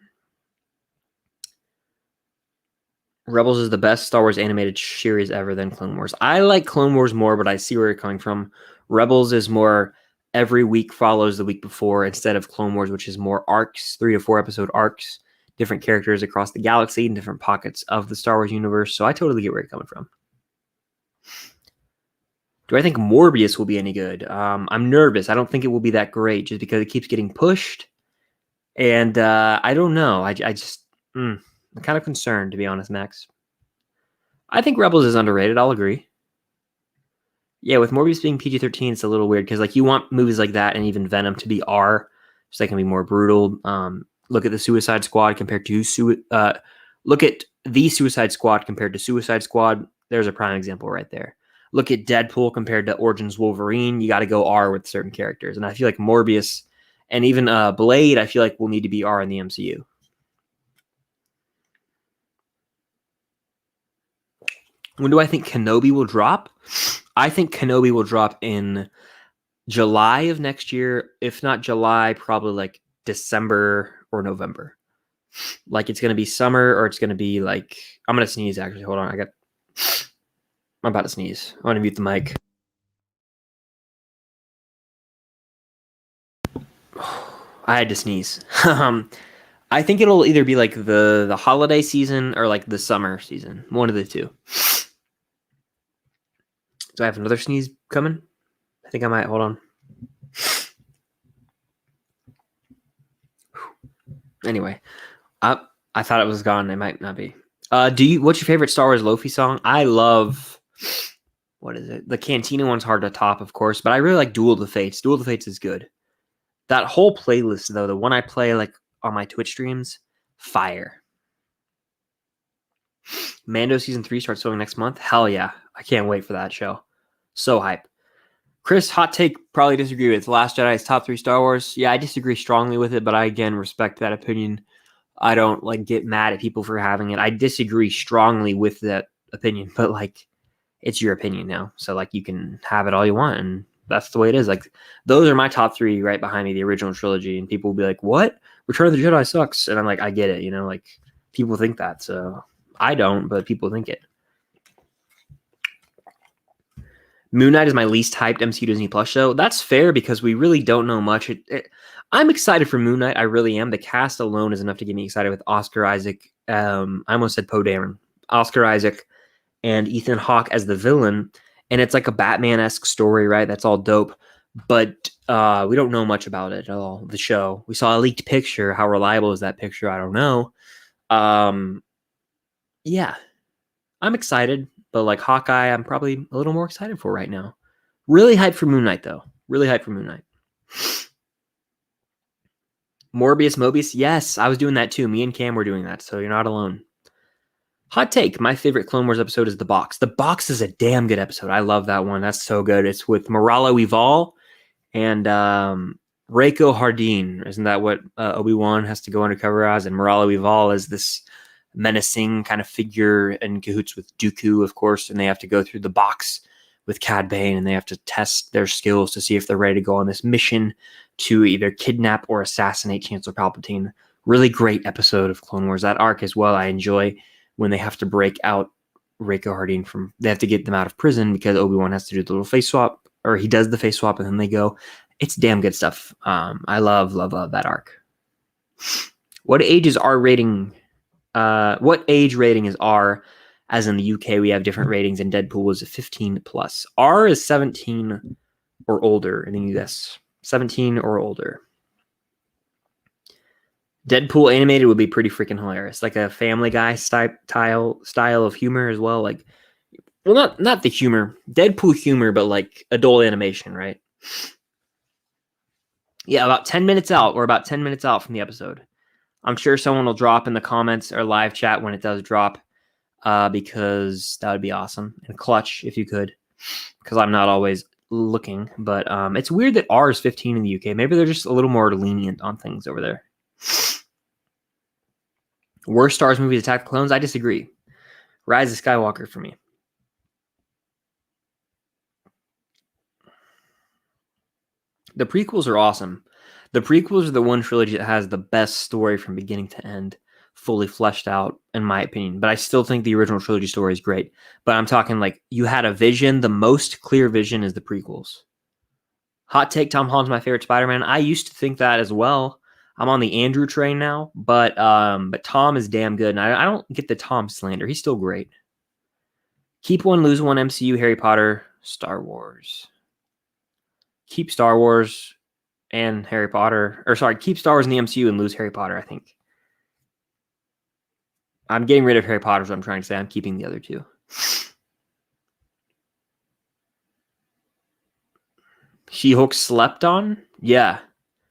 Rebels is the best Star Wars animated series ever than Clone Wars. I like Clone Wars more, but I see where you're coming from. Rebels is more every week follows the week before instead of Clone Wars, which is more arcs, 3 to 4 episode arcs, different characters across the galaxy and different pockets of the Star Wars universe. So I totally get where you're coming from. Do I think Morbius will be any good? I'm nervous. I don't think it will be that great just because it keeps getting pushed. And I don't know. I'm kind of concerned, to be honest, Max. I think Rebels is underrated. I'll agree. Yeah, with Morbius being PG-13, it's a little weird because like you want movies like that and even Venom to be R, so they can be more brutal. Look at the Suicide Squad compared to look at the Suicide Squad compared to Suicide Squad. There's a prime example right there. Look at Deadpool compared to Origins Wolverine. You got to go R with certain characters, and I feel like Morbius and even Blade, I feel like will need to be R in the MCU. When do I think Kenobi will drop? I think Kenobi will drop in July of next year. If not July, probably like December or November. Like it's going to be summer or it's going to be like... I'm going to sneeze, actually. Hold on. I'm about to sneeze. I want to mute the mic. I had to sneeze. I think it'll either be like the holiday season or like the summer season. One of the two. Do I have another sneeze coming? I think I might. Hold on. Anyway, I thought it was gone. It might not be. What's your favorite Star Wars Loafy song? I love... What is it? The Cantina one's hard to top, of course, but I really like Duel of the Fates. Duel of the Fates is good. That whole playlist, though, the one I play like on my Twitch streams, fire. Mando Season 3 starts filming next month. Hell yeah. I can't wait for that show. So hype. Chris, hot take, probably disagree with. Last Jedi is top 3 Star Wars. Yeah, I disagree strongly with it, but I, again, respect that opinion. I don't, like, get mad at people for having it. I disagree strongly with that opinion, but, like, it's your opinion now. So, like, you can have it all you want, and that's the way it is. Like, those are my top 3 right behind me, the original trilogy, and people will be like, what? Return of the Jedi sucks. And I'm like, I get it, you know? Like, people think that, so I don't, but people think it. Moon Knight is my least hyped MCU Disney Plus show. That's fair because we really don't know much. I'm excited for Moon Knight. I really am. The cast alone is enough to get me excited with Oscar Isaac. I almost said Poe Dameron. Oscar Isaac and Ethan Hawke as the villain. And it's like a Batman-esque story, right? That's all dope. But we don't know much about it at all, the show. We saw a leaked picture. How reliable is that picture? I don't know. Yeah. I'm excited. But like Hawkeye, I'm probably a little more excited for right now. Really hyped for Moon Knight, though. Really hyped for Moon Knight. Mobius. Yes, I was doing that too. Me and Cam were doing that, so you're not alone. Hot take. My favorite Clone Wars episode is The Box. The Box is a damn good episode. I love that one. That's so good. It's with Moralo Eval and Reiko Hardin. Isn't that what Obi-Wan has to go undercover as? And Moralo Eval is this menacing kind of figure in cahoots with Dooku, of course, and they have to go through the box with Cad Bane, and they have to test their skills to see if they're ready to go on this mission to either kidnap or assassinate Chancellor Palpatine. Really great episode of Clone Wars. That arc as well, I enjoy when they have to break out Reiko Hardin from... They have to get them out of prison because Obi-Wan has to do the little face swap, or he does the face swap, and then they go. It's damn good stuff. I love that arc. What age is R rating... what age rating is R? As in the UK, we have different ratings, and Deadpool is a 15 plus. R is 17 or older in the US. 17 or older. Deadpool animated would be pretty freaking hilarious, like a Family Guy style of humor as well. Like, well, not the humor, Deadpool humor, but like adult animation, right? Yeah, about 10 minutes out. We're about 10 minutes out from the episode. I'm sure someone will drop in the comments or live chat when it does drop, because that would be awesome. And clutch if you could, because I'm not always looking. But it's weird that R is 15 in the UK. Maybe they're just a little more lenient on things over there. Worst Star Wars movie, Attack the Clones? I disagree. Rise of Skywalker for me. The prequels are awesome. The prequels are the one trilogy that has the best story from beginning to end, fully fleshed out, in my opinion. But I still think the original trilogy story is great. But I'm talking like you had a vision. The most clear vision is the prequels. Hot take: Tom Holland's my favorite Spider-Man. I used to think that as well. I'm on the Andrew train now, but Tom is damn good, and I don't get the Tom slander. He's still great. Keep one, lose one. MCU, Harry Potter, Star Wars. Keep Star Wars and Harry Potter, or sorry, keep Star Wars in the MCU and lose Harry Potter. I think I'm getting rid of Harry Potter. So I'm trying to say I'm keeping the other two. She-Hulk slept on? Yeah,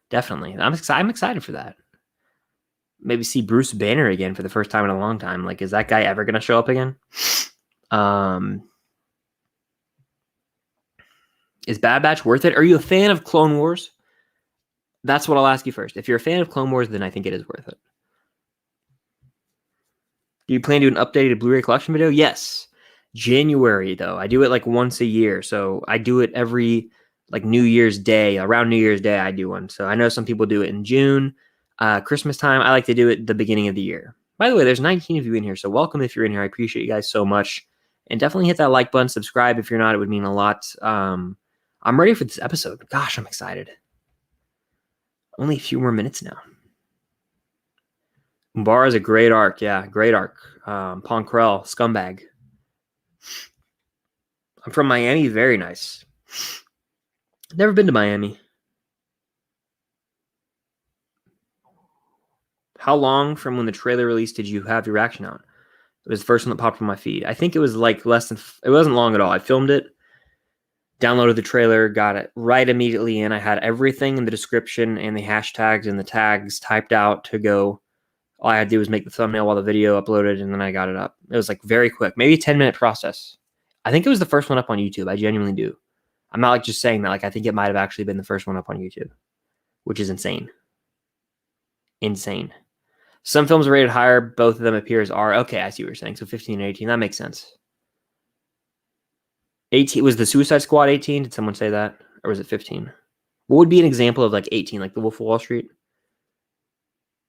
definitely. I'm excited for that. Maybe see Bruce Banner again for the first time in a long time. Like, is that guy ever going to show up again? Is Bad Batch worth it? Are you a fan of Clone Wars? That's what I'll ask you first. If you're a fan of Clone Wars, then I think it is worth it. Do you plan to do an updated Blu-ray collection video? Yes. January, though. I do it like once a year. So I do it every like New Year's Day. Around New Year's Day, I do one. So I know some people do it in June. Christmas time, I like to do it the beginning of the year. By the way, there's 19 of you in here. So welcome if you're in here. I appreciate you guys so much. And definitely hit that like button. Subscribe if you're not. It would mean a lot. I'm ready for this episode. Gosh, I'm excited. Only a few more minutes now. Umbara is a great arc. Yeah, great arc. Ponkrell, scumbag. I'm from Miami. Very nice. Never been to Miami. How long from when the trailer released did you have your reaction out? It was the first one that popped on my feed. I think it was like it wasn't long at all. I filmed it, downloaded the trailer, got it right immediately in. I had everything in the description and the hashtags and the tags typed out to go. All I had to do was make the thumbnail while the video uploaded, and then I got it up. It was like very quick, maybe a 10-minute process. I think it was the first one up on YouTube. I genuinely do. I'm not like just saying that. Like I think it might have actually been the first one up on YouTube, which is insane. Insane. Some films are rated higher. Both of them appear as R. Okay, I see what you're saying. So 15 and 18. That makes sense. 18 was the Suicide Squad 18. Did someone say that? Or was it 15? What would be an example of like 18, like The Wolf of Wall Street?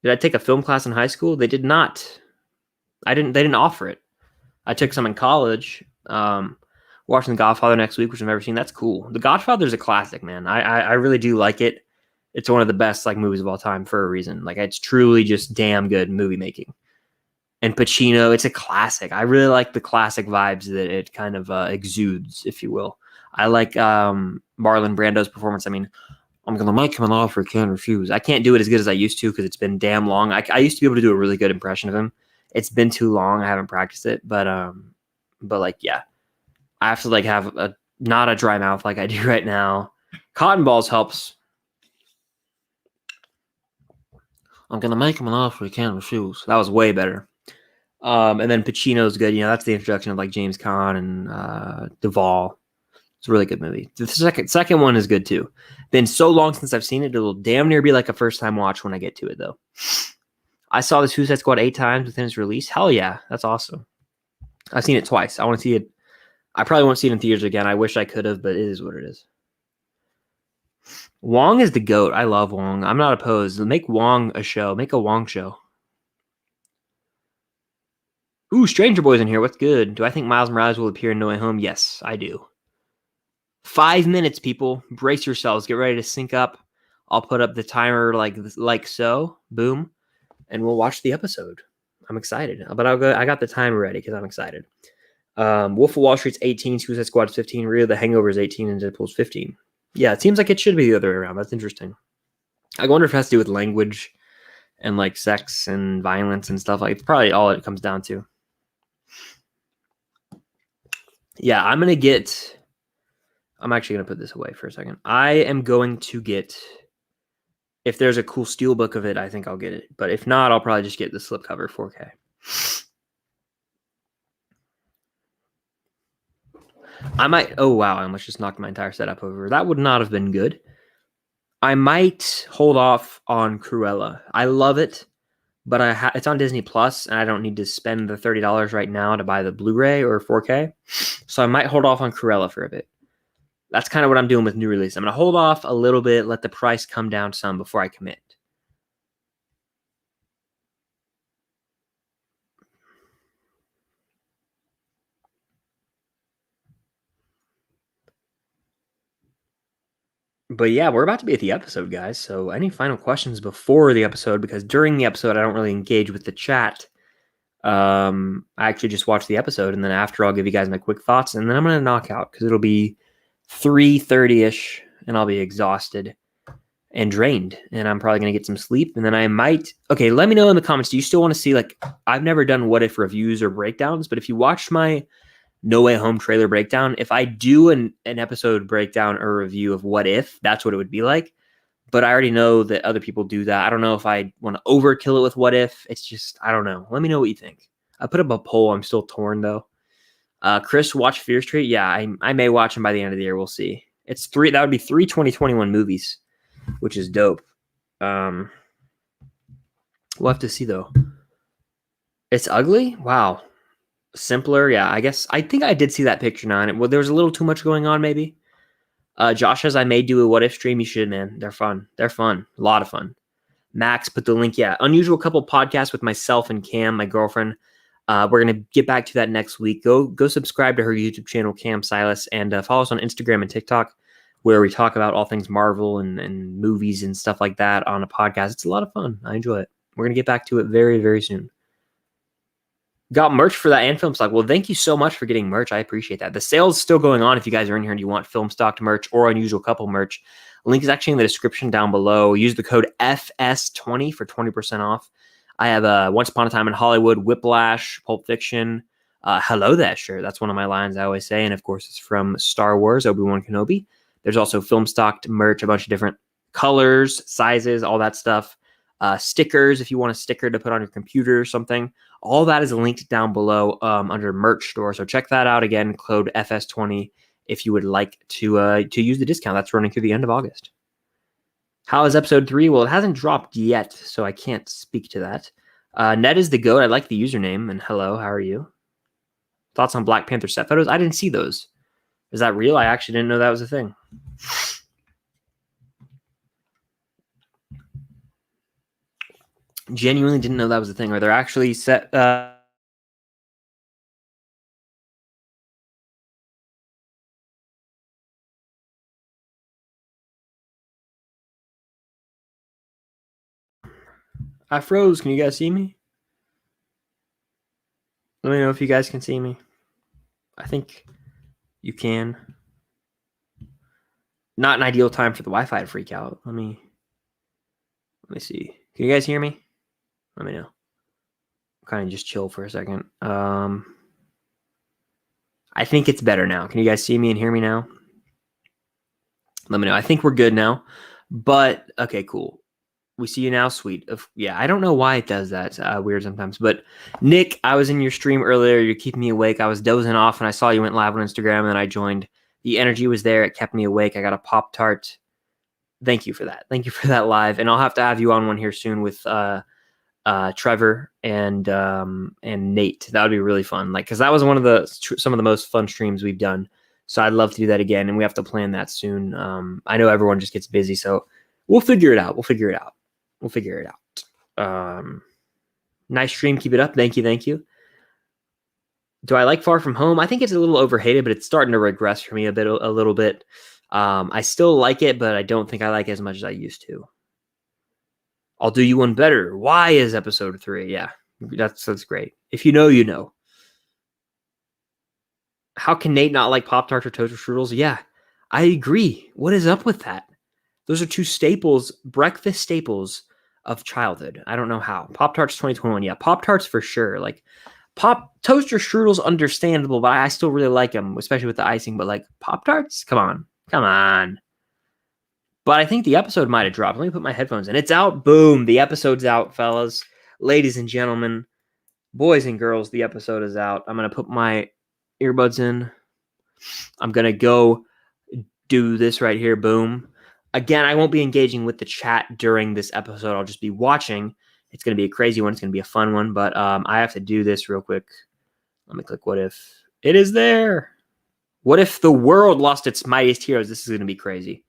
Did I take a film class in high school? They did not. They didn't offer it. I took some in college. Watching The Godfather next week, which I've never seen. That's cool. The Godfather is a classic, man. I really do like it. It's one of the best like movies of all time for a reason. Like it's truly just damn good movie making. And Pacino, it's a classic. I really like the classic vibes that it kind of exudes, if you will. I like Marlon Brando's performance. I mean, I'm going to make him an offer he can't refuse. I can't do it as good as I used to because it's been damn long. I used to be able to do a really good impression of him. It's been too long. I haven't practiced it. But like, yeah. I have to like have not a dry mouth like I do right now. Cotton balls helps. I'm going to make him an offer he can't refuse. That was way better. And then Pacino's good. You know, that's the introduction of like James Caan and Duvall. It's a really good movie. The second one is good too. Been so long since I've seen it, it'll damn near be like a first time watch when I get to it though. I saw the Suicide Squad 8 times within its release. Hell yeah, that's awesome. I've seen it twice. I want to see it. I probably won't see it in theaters again. I wish I could have, but it is what it is. Wong is the GOAT. I love Wong. I'm not opposed. Make Wong a show. Make a Wong show. Ooh, Stranger Boy's in here. What's good? Do I think Miles Morales will appear in No Way Home? Yes, I do. 5 minutes, people. Brace yourselves. Get ready to sync up. I'll put up the timer like so. Boom. And we'll watch the episode. I'm excited. But I got the timer ready because I'm excited. Wolf of Wall Street's 18, Suicide Squad's 15, Rio the Hangover is 18, and Deadpool's 15. Yeah, it seems like it should be the other way around. That's interesting. I wonder if it has to do with language and like sex and violence and stuff. Like it's probably all it comes down to. Yeah, I'm actually going to put this away for a second. I am going to get, if there's a cool steelbook of it, I think I'll get it. But if not, I'll probably just get the slipcover 4K. I might, oh wow, I almost just knocked my entire setup over. That would not have been good. I might hold off on Cruella. I love it, but it's on Disney Plus, and I don't need to spend the $30 right now to buy the Blu-ray or 4K. So I might hold off on Cruella for a bit. That's kind of what I'm doing with new release. I'm going to hold off a little bit, let the price come down some before I commit. But yeah, we're about to be at the episode, guys. So any final questions before the episode? Because during the episode, I don't really engage with the chat. I actually just watch the episode, and then after, I'll give you guys my quick thoughts, and then I'm gonna knock out because it'll be 3:30ish, and I'll be exhausted and drained, and I'm probably gonna get some sleep, and then I might. Okay, let me know in the comments. Do you still want to see, like, I've never done what if reviews or breakdowns, but if you watched my No Way Home trailer breakdown, if I do an episode breakdown or review of what if, that's what it would be like. But I already know that other people do that. I don't know if I want to overkill it with what if. It's just, I don't know. Let me know what you think. I put up a poll. I'm still torn though. Chris, watch Fear Street. Yeah, I may watch him by the end of the year. We'll see. It's three. That would be 2021 movies, which is dope. We'll have to see though. It's ugly. Wow. Simpler. Yeah, I guess. I think I did see that picture now. And well, there was a little too much going on maybe. Josh says I may do a what if stream. You should, man. They're fun. They're fun. A lot of fun. Max put the link. Yeah, Unusual Couple podcast with myself and Cam, my girlfriend. We're gonna get back to that next week. Go subscribe to her YouTube channel, Cam Silas, and follow us on Instagram and TikTok, where we talk about all things Marvel and movies and stuff like that on a podcast. It's a lot of fun. I enjoy it. We're gonna get back to it very, very soon. Got merch for that and film stock. Well, thank you so much for getting merch. I appreciate that. The sale's still going on if you guys are in here and you want film stock merch or Unusual Couple merch. Link is actually in the description down below. Use the code FS20 for 20% off. I have Once Upon a Time in Hollywood, Whiplash, Pulp Fiction, Hello There shirt. That's one of my lines I always say. And of course, it's from Star Wars, Obi-Wan Kenobi. There's also film stocked merch, a bunch of different colors, sizes, all that stuff. Stickers, if you want a sticker to put on your computer or something. All that is linked down below under merch store. So check that out again, code FS20 if you would like to use the discount. That's running through the end of August. How is episode 3? Well, it hasn't dropped yet, so I can't speak to that. Ned is the GOAT. I like the username. And hello, how are you? Thoughts on Black Panther set photos? I didn't see those. Is that real? I actually didn't know that was a thing. Genuinely didn't know that was a thing. Are there actually set... I froze. Can you guys see me? Let me know if you guys can see me. I think you can. Not an ideal time for the Wi-Fi to freak out. Let me see. Can you guys hear me? Let me know. Kind of just chill for a second. I think it's better now. Can you guys see me and hear me now? Let me know. I think we're good now. But okay, cool. We see you now. Sweet. Yeah, I don't know why it does that. It's weird sometimes. But Nick, I was in your stream earlier. You're keeping me awake. I was dozing off and I saw you went live on Instagram and then I joined. The energy was there. It kept me awake. I got a Pop-Tart. Thank you for that. Thank you for that live. And I'll have to have you on one here soon with Trevor and Nate. That would be really fun. Like, because that was one of some of the most fun streams we've done. So I'd love to do that again, and we have to plan that soon. I know everyone just gets busy, so we'll figure it out. We'll figure it out. Nice stream. Keep it up. Thank you. Do I like Far From Home? I think it's a little overhated, but it's starting to regress for me a little bit. I still like it, but I don't think I like it as much as I used to. I'll do you one better. Why is episode 3? Yeah, that's great. If you know, you know. How can Nate not like Pop-Tarts or toaster strudels? Yeah, I agree. What is up with that? Those are two staples, breakfast staples of childhood. I don't know how. Pop-Tarts 2021. Yeah, Pop-Tarts for sure. Like toaster strudels, understandable, but I still really like them, especially with the icing. But like Pop-Tarts, come on. But I think the episode might have dropped. Let me put my headphones in. It's out. Boom. The episode's out, fellas. Ladies and gentlemen, boys and girls, the episode is out. I'm going to put my earbuds in. I'm going to go do this right here. Boom. Again, I won't be engaging with the chat during this episode. I'll just be watching. It's going to be a crazy one. It's going to be a fun one. But I have to do this real quick. Let me click what if. It is there. What if the world lost its mightiest heroes? This is going to be crazy.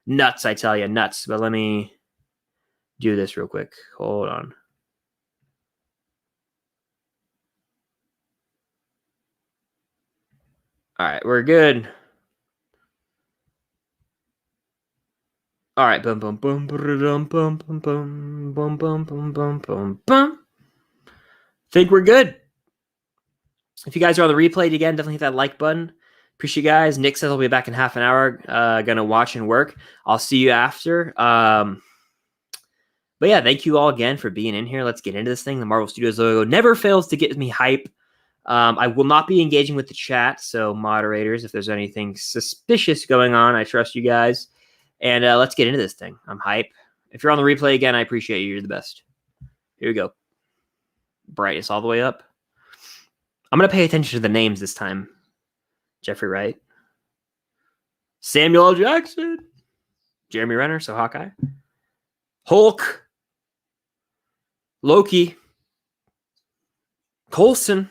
Nuts, I tell you, nuts. But let me do this real quick. Hold on. All right, we're good. All right, boom, boom, boom, boom, boom, boom, boom, boom, boom, boom, boom, boom, boom. Think we're good. If you guys are on the replay again, definitely hit that like button. Appreciate you guys. Nick says I'll be back in half an hour. Gonna watch and work. I'll see you after. But yeah, thank you all again for being in here. Let's get into this thing. The Marvel Studios logo never fails to get me hype. I will not be engaging with the chat, so moderators, if there's anything suspicious going on, I trust you guys. And let's get into this thing. I'm hype. If you're on the replay again, I appreciate you. You're the best. Here we go. Brightness all the way up. I'm going to pay attention to the names this time. Jeffrey Wright. Samuel L. Jackson. Jeremy Renner, so Hawkeye. Hulk. Loki. Coulson.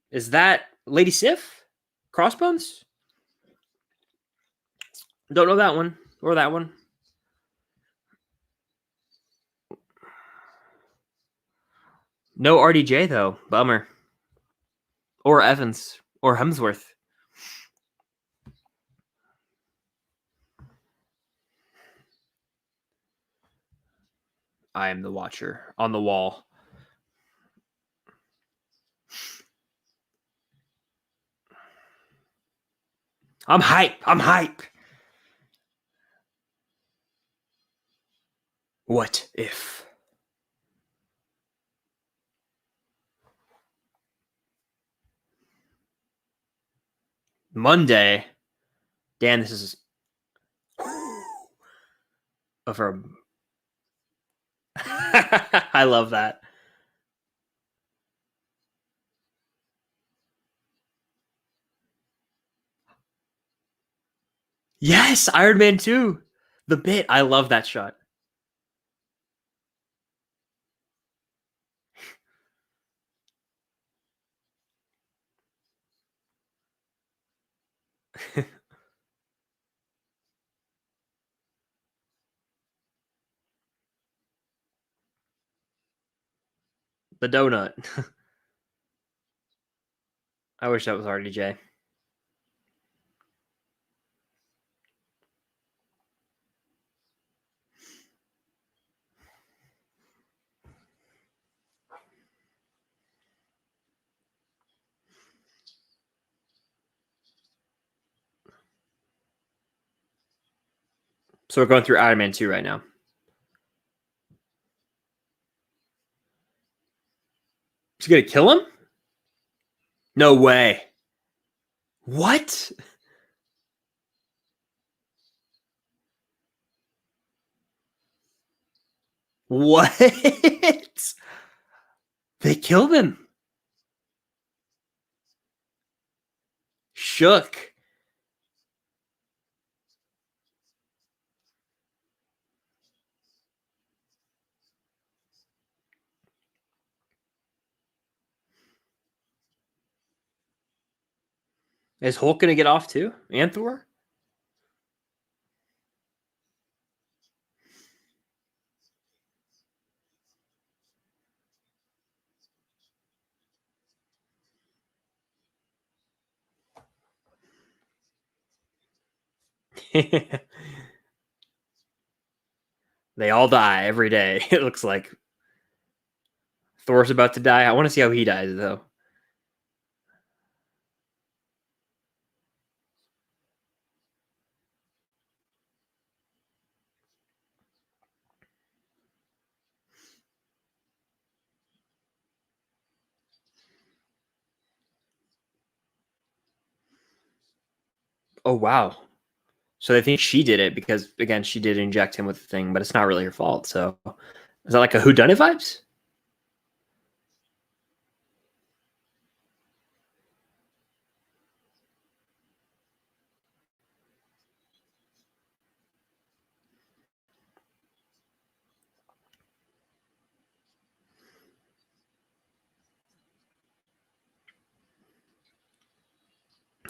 Is that Lady Sif? Crossbones? Don't know that one. Or that one. No RDJ, though. Bummer. Or Evans. Or Hemsworth. I am the watcher on the wall. I'm hype. I'm hype. What if? Monday. Dan, this is over. I love that. Yes, Iron Man 2. The bit. I love that shot. The donut. I wish that was RDJ. So we're going through Iron Man 2 right now. She's gonna kill him? No way. What? What? They killed him. Shook. Is Hulk gonna get off too? And Thor? They all die every day. It looks like Thor's about to die. I want to see how he dies, though. Oh, wow. So they think she did it because, again, she did inject him with the thing, but it's not really her fault. So is that like a whodunit vibes?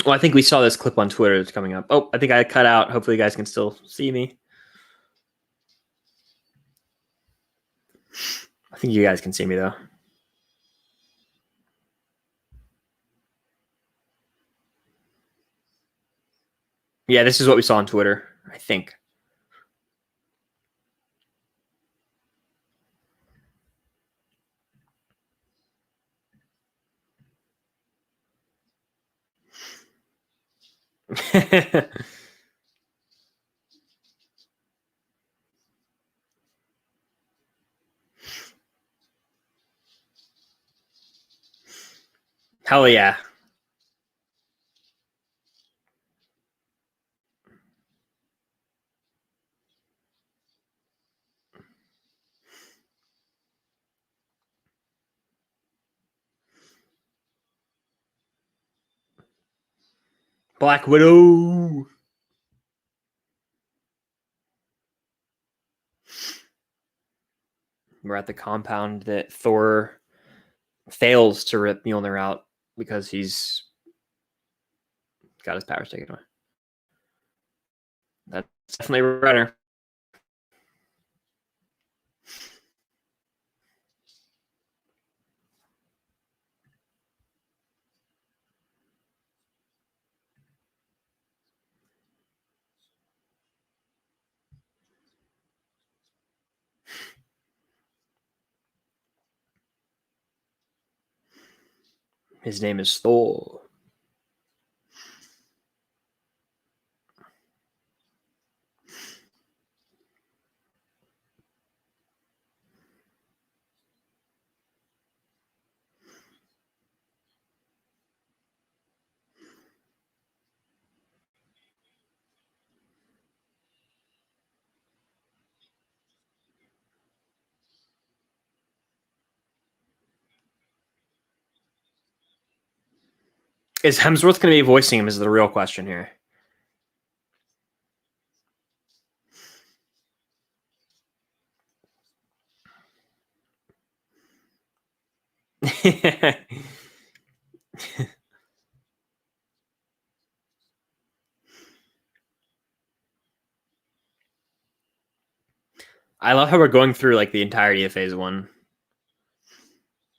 Well, I think we saw this clip on Twitter that's coming up. Oh, I think I cut out. Hopefully you guys can still see me. I think you guys can see me, though. Yeah, this is what we saw on Twitter, I think. Hell yeah. Black Widow. We're at the compound that Thor fails to rip Mjolnir out because he's got his powers taken away. That's definitely Renner. His name is Thor. Is Hemsworth going to be voicing him? Is the real question here. I love how we're going through like the entirety of Phase 1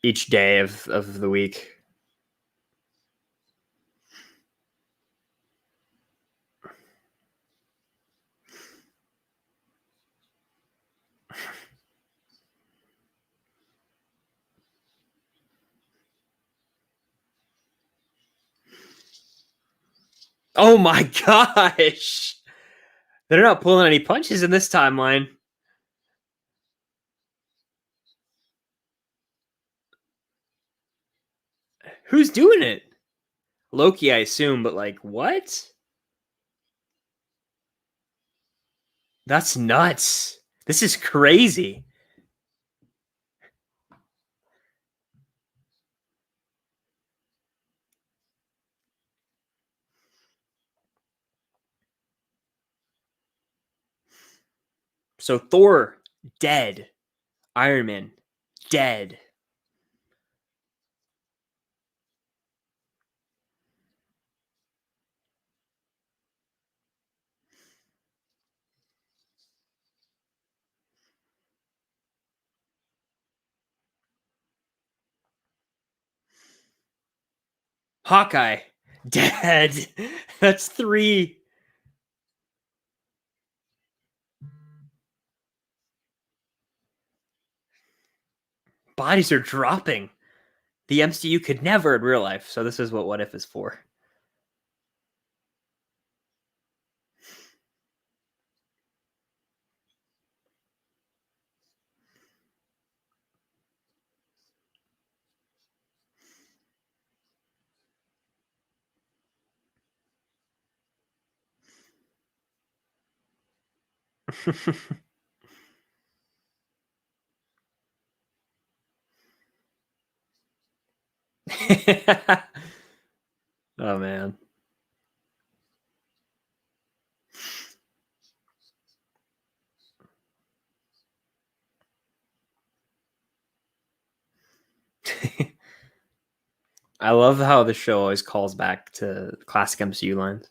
each day of the week. Oh my gosh! They're not pulling any punches in this timeline. Who's doing it? Loki, I assume, but like, what? That's nuts. This is crazy. So Thor, dead. Iron Man, dead. Hawkeye, dead. That's 3. Bodies are dropping. The MCU could never in real life. So this is what if is for. Oh man. I love how the show always calls back to classic MCU lines.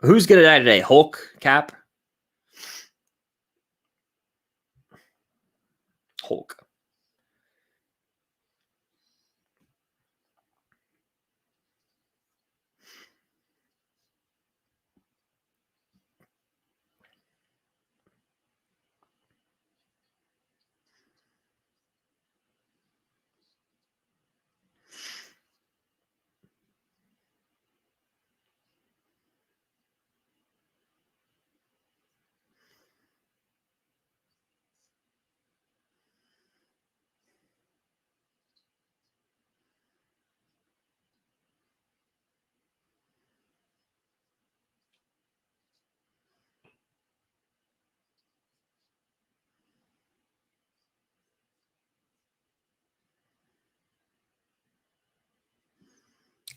Who's gonna die today? Hulk? Cap? Hulk.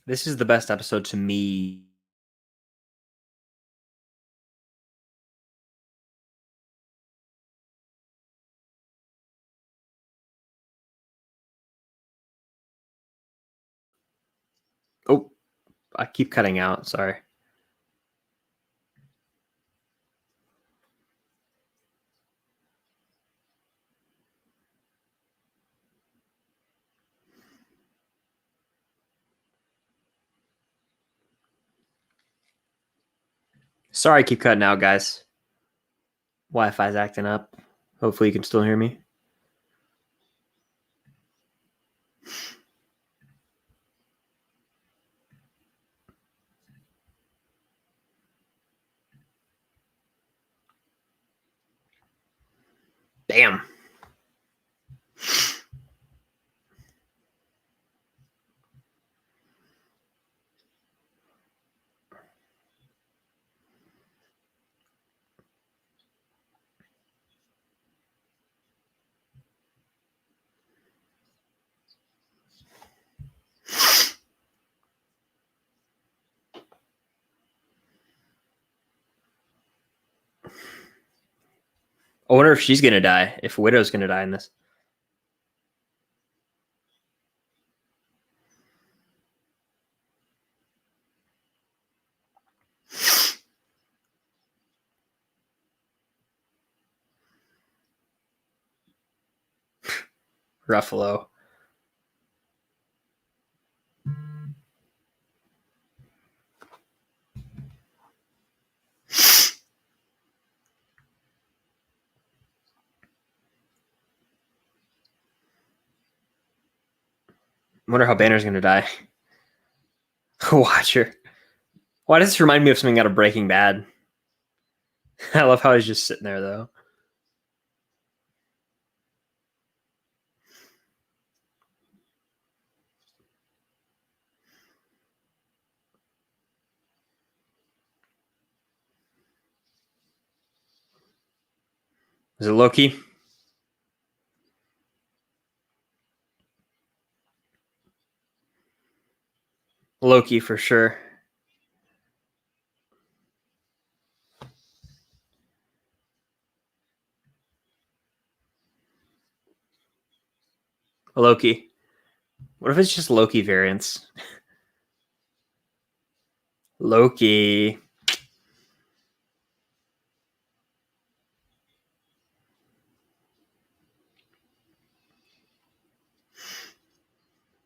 This is the best episode to me. Oh, I keep cutting out. Sorry. Sorry, I keep cutting out, guys. Wi-Fi's acting up. Hopefully, you can still hear me. Damn. I wonder if she's gonna die. If Widow's gonna die in this. Ruffalo. I wonder how Banner's gonna die. Watch her. Why does this remind me of something out of Breaking Bad? I love how he's just sitting there, though. Is it Loki? Loki for sure. Loki. What if it's just Loki variants? Loki.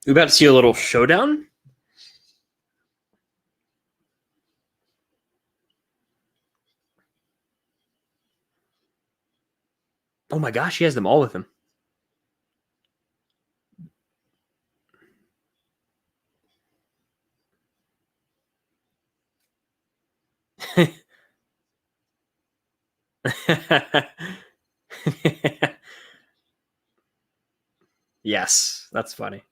We about to see a little showdown? Oh my gosh, he has them all with him. Yes, that's funny.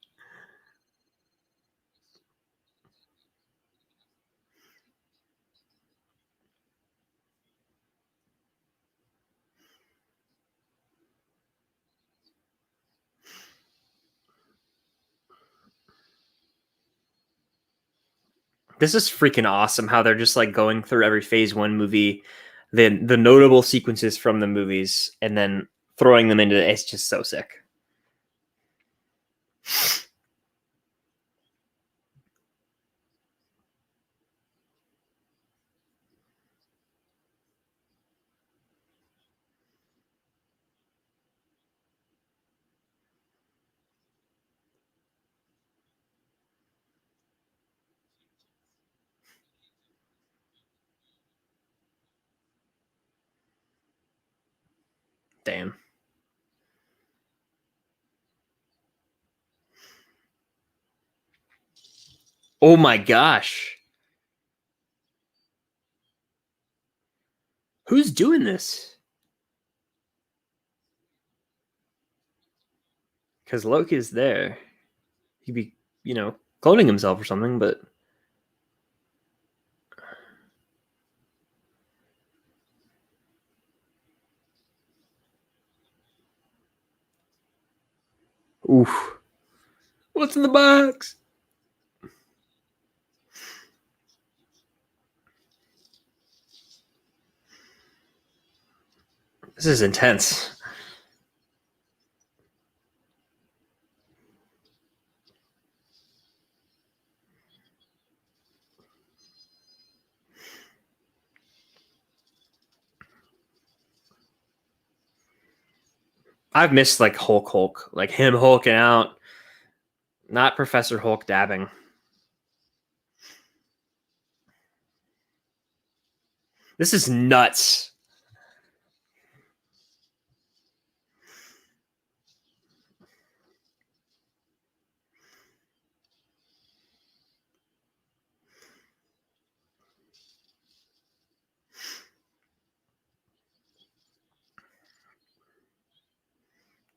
This is freaking awesome how they're just like going through every phase one movie, then the notable sequences from the movies, and then throwing them into it's just so sick. Damn. Oh my gosh. Who's doing this? Because Loki's there. He'd be, cloning himself or something, but. Oof. What's in the box? This is intense. I've missed like Hulk, like him hulking out, not Professor Hulk dabbing. This is nuts.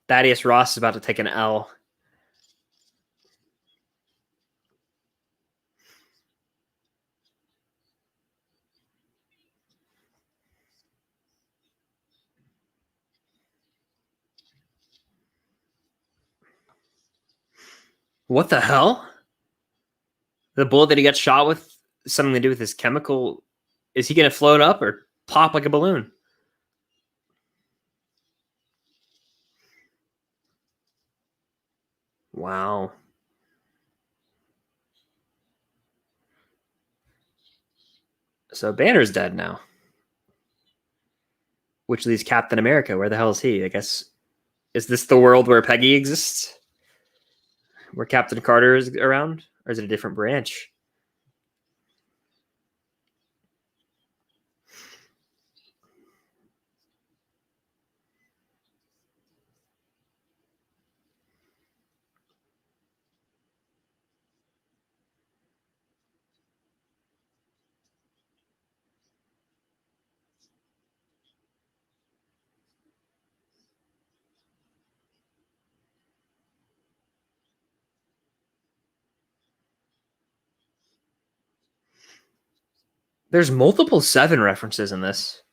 Thaddeus Ross is about to take an L. What the hell? The bullet that he got shot with, something to do with his chemical. Is he going to float up or pop like a balloon? Wow. So Banner's dead now. Which leaves Captain America. Where the hell is he? I guess. Is this the world where Peggy exists? Where Captain Carter is around? Or is it a different branch? There's multiple Seven references in this.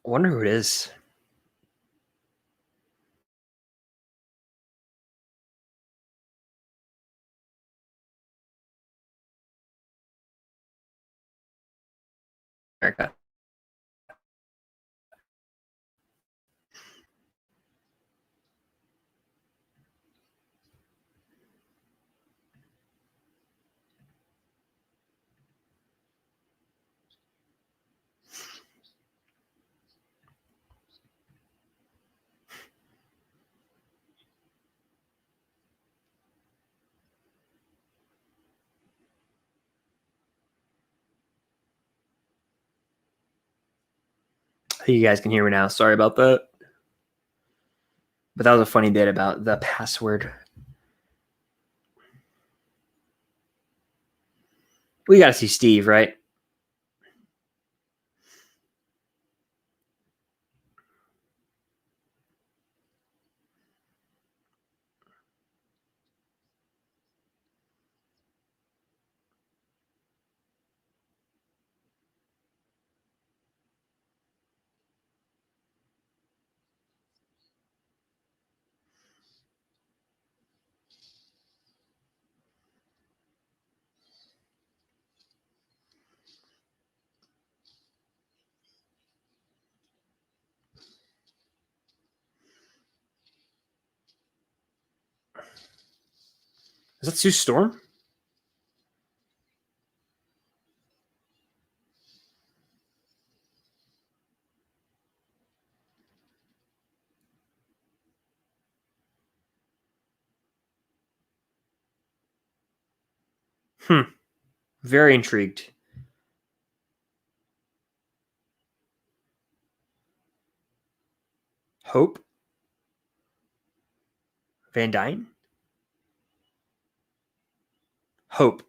I wonder who it is. America. I think you guys can hear me now. Sorry about that. But that was a funny bit about the password. We got to see Steve, right? Is that Sue Storm? Very intrigued. Hope Van Dyne? Hope.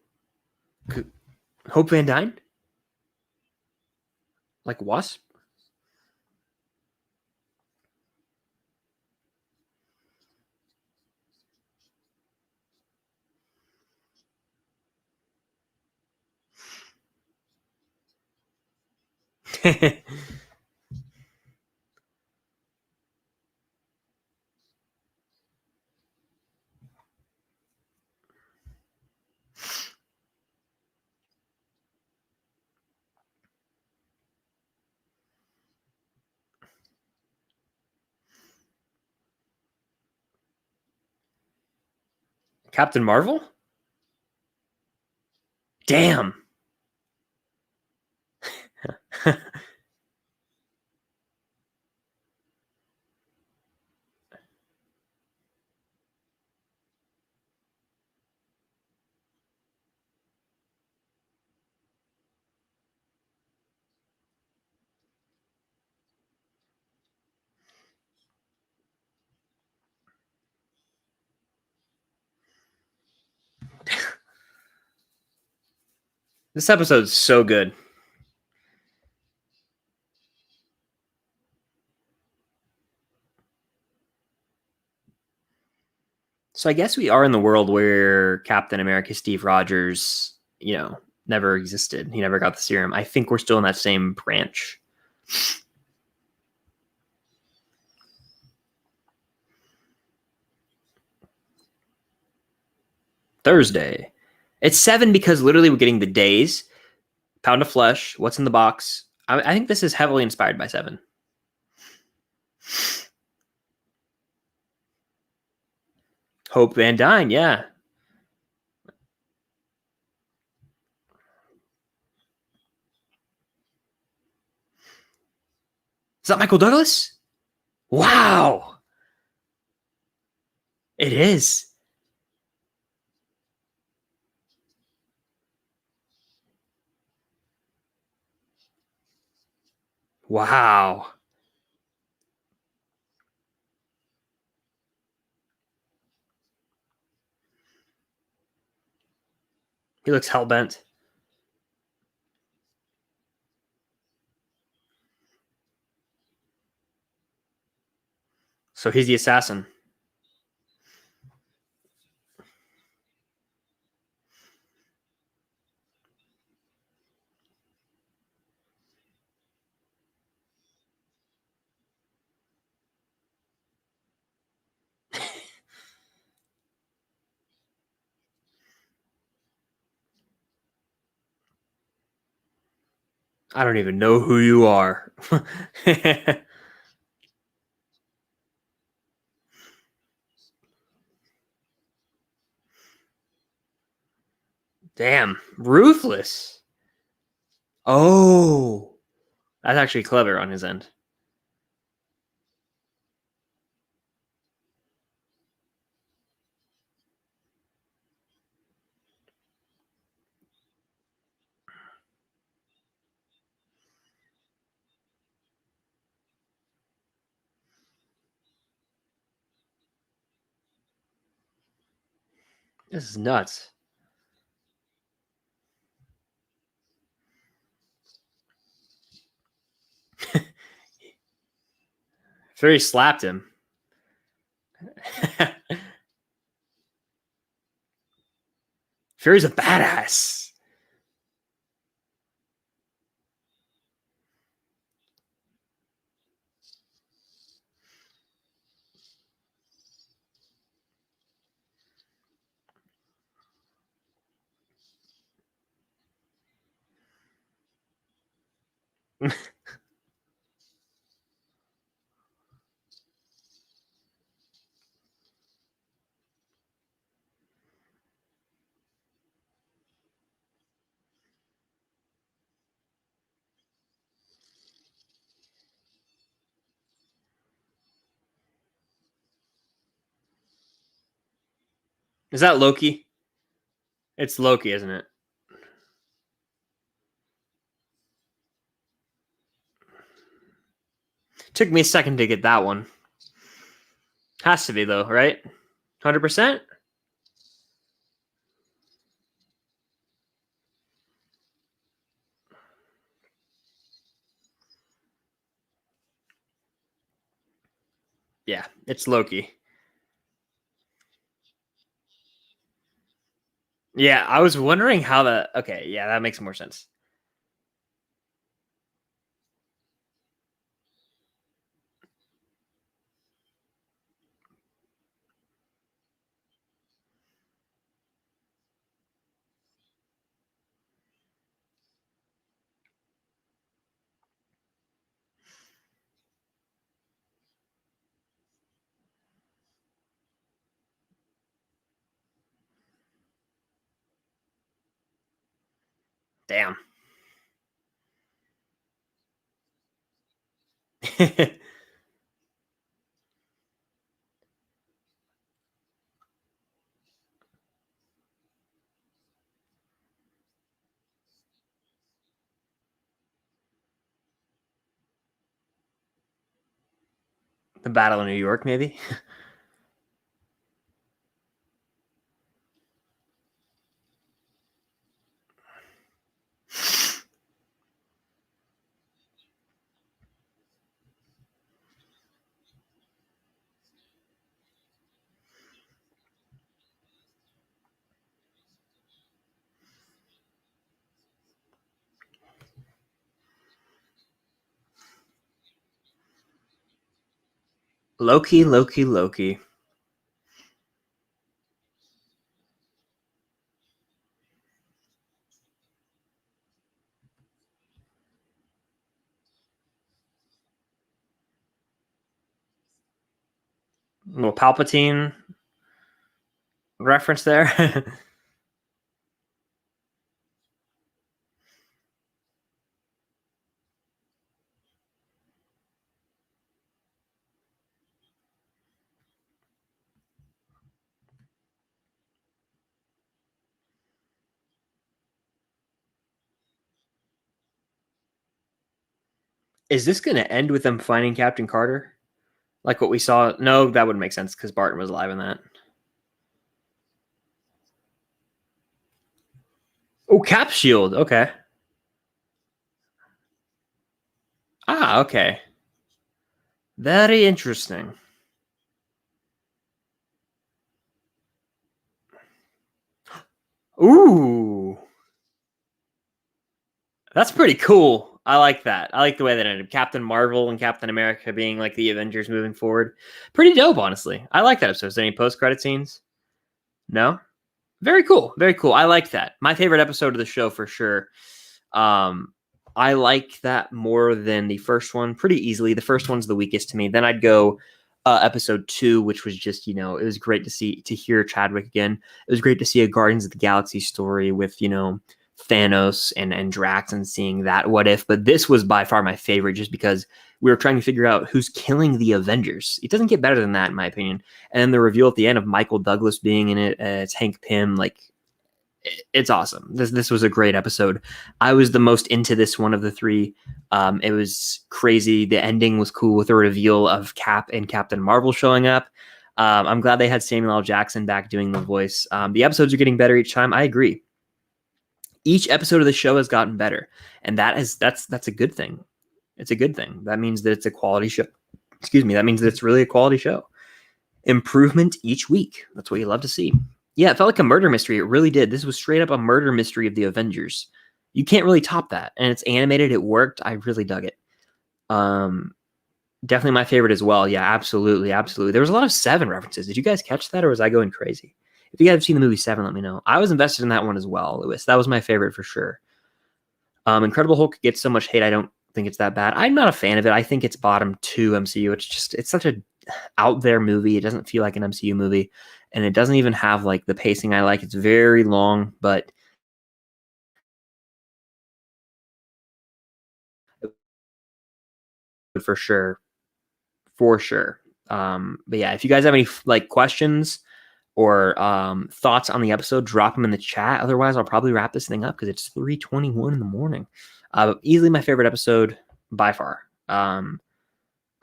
Hope Van Dyne? Like Wasp? Captain Marvel? Damn. This episode's so good. So I guess we are in the world where Captain America Steve Rogers, never existed. He never got the serum. I think we're still in that same branch. Thursday. It's 7 because literally we're getting the days, pound of flesh, what's in the box. I think this is heavily inspired by 7. Hope Van Dyne, yeah. Is that Michael Douglas? Wow. It is. Wow. He looks hellbent. So he's the assassin. I don't even know who you are. Damn. Ruthless. Oh. That's actually clever on his end. This is nuts. Fury slapped him. Fury's a badass. Is that Loki? It's Loki, isn't it? Took me a second to get that one. Has to be though, right? 100%? Yeah, it's Loki. Yeah, I was wondering how the okay, yeah, that makes more sense. Damn. The Battle of New York, maybe? Loki, Loki, Loki. A little Palpatine reference there. Is this going to end with them finding Captain Carter? Like what we saw? No, that wouldn't make sense because Barton was alive in that. Oh, Cap Shield. Okay. Ah, okay. Very interesting. Ooh, that's pretty cool. I like that. I like the way that ended. Captain Marvel and Captain America being like the Avengers moving forward. Pretty dope, honestly. I like that episode. Is there any post credit scenes? No. Very cool. Very cool. I like that. My favorite episode of the show for sure. Um, I like that more than the first one pretty easily. The first one's the weakest to me. Then I'd go episode 2, which was just, it was great to hear Chadwick again. It was great to see a Guardians of the Galaxy story with, Thanos and Drax and seeing that what if. But this was by far my favorite just because we were trying to figure out who's killing the Avengers. It doesn't get better than that, in my opinion. And then the reveal at the end of Michael Douglas being in it, it's Hank Pym, like it's awesome. This was a great episode. I was the most into this one of the three. It was crazy. The ending was cool with the reveal of Cap and Captain Marvel showing up. I'm glad they had Samuel L. Jackson back doing the voice. The episodes are getting better each time. I agree. Each episode of the show has gotten better, and that's a good thing. It's a good thing. That means that it's a quality show. Excuse me. That means that it's really a quality show. Improvement each week. That's what you love to see. Yeah, it felt like a murder mystery. It really did. This was straight up a murder mystery of the Avengers. You can't really top that. And it's animated. It worked. I really dug it. Um, Definitely my favorite as well. Yeah, absolutely. Absolutely. There was a lot of Seven references. Did you guys catch that or was I going crazy? If you guys have seen the movie Seven, let me know. I was invested in that one as well, Lewis. That was my favorite for sure. Incredible Hulk gets so much hate. I don't think it's that bad. I'm not a fan of it. I think it's bottom 2 MCU. It's such a out there movie. It doesn't feel like an MCU movie, and it doesn't even have like the pacing I like. It's very long, but for sure, for sure. But yeah, if you guys have any like questions, or thoughts on the episode, drop them in the chat. Otherwise, I'll probably wrap this thing up because it's 3:21 in the morning. Easily my favorite episode by far.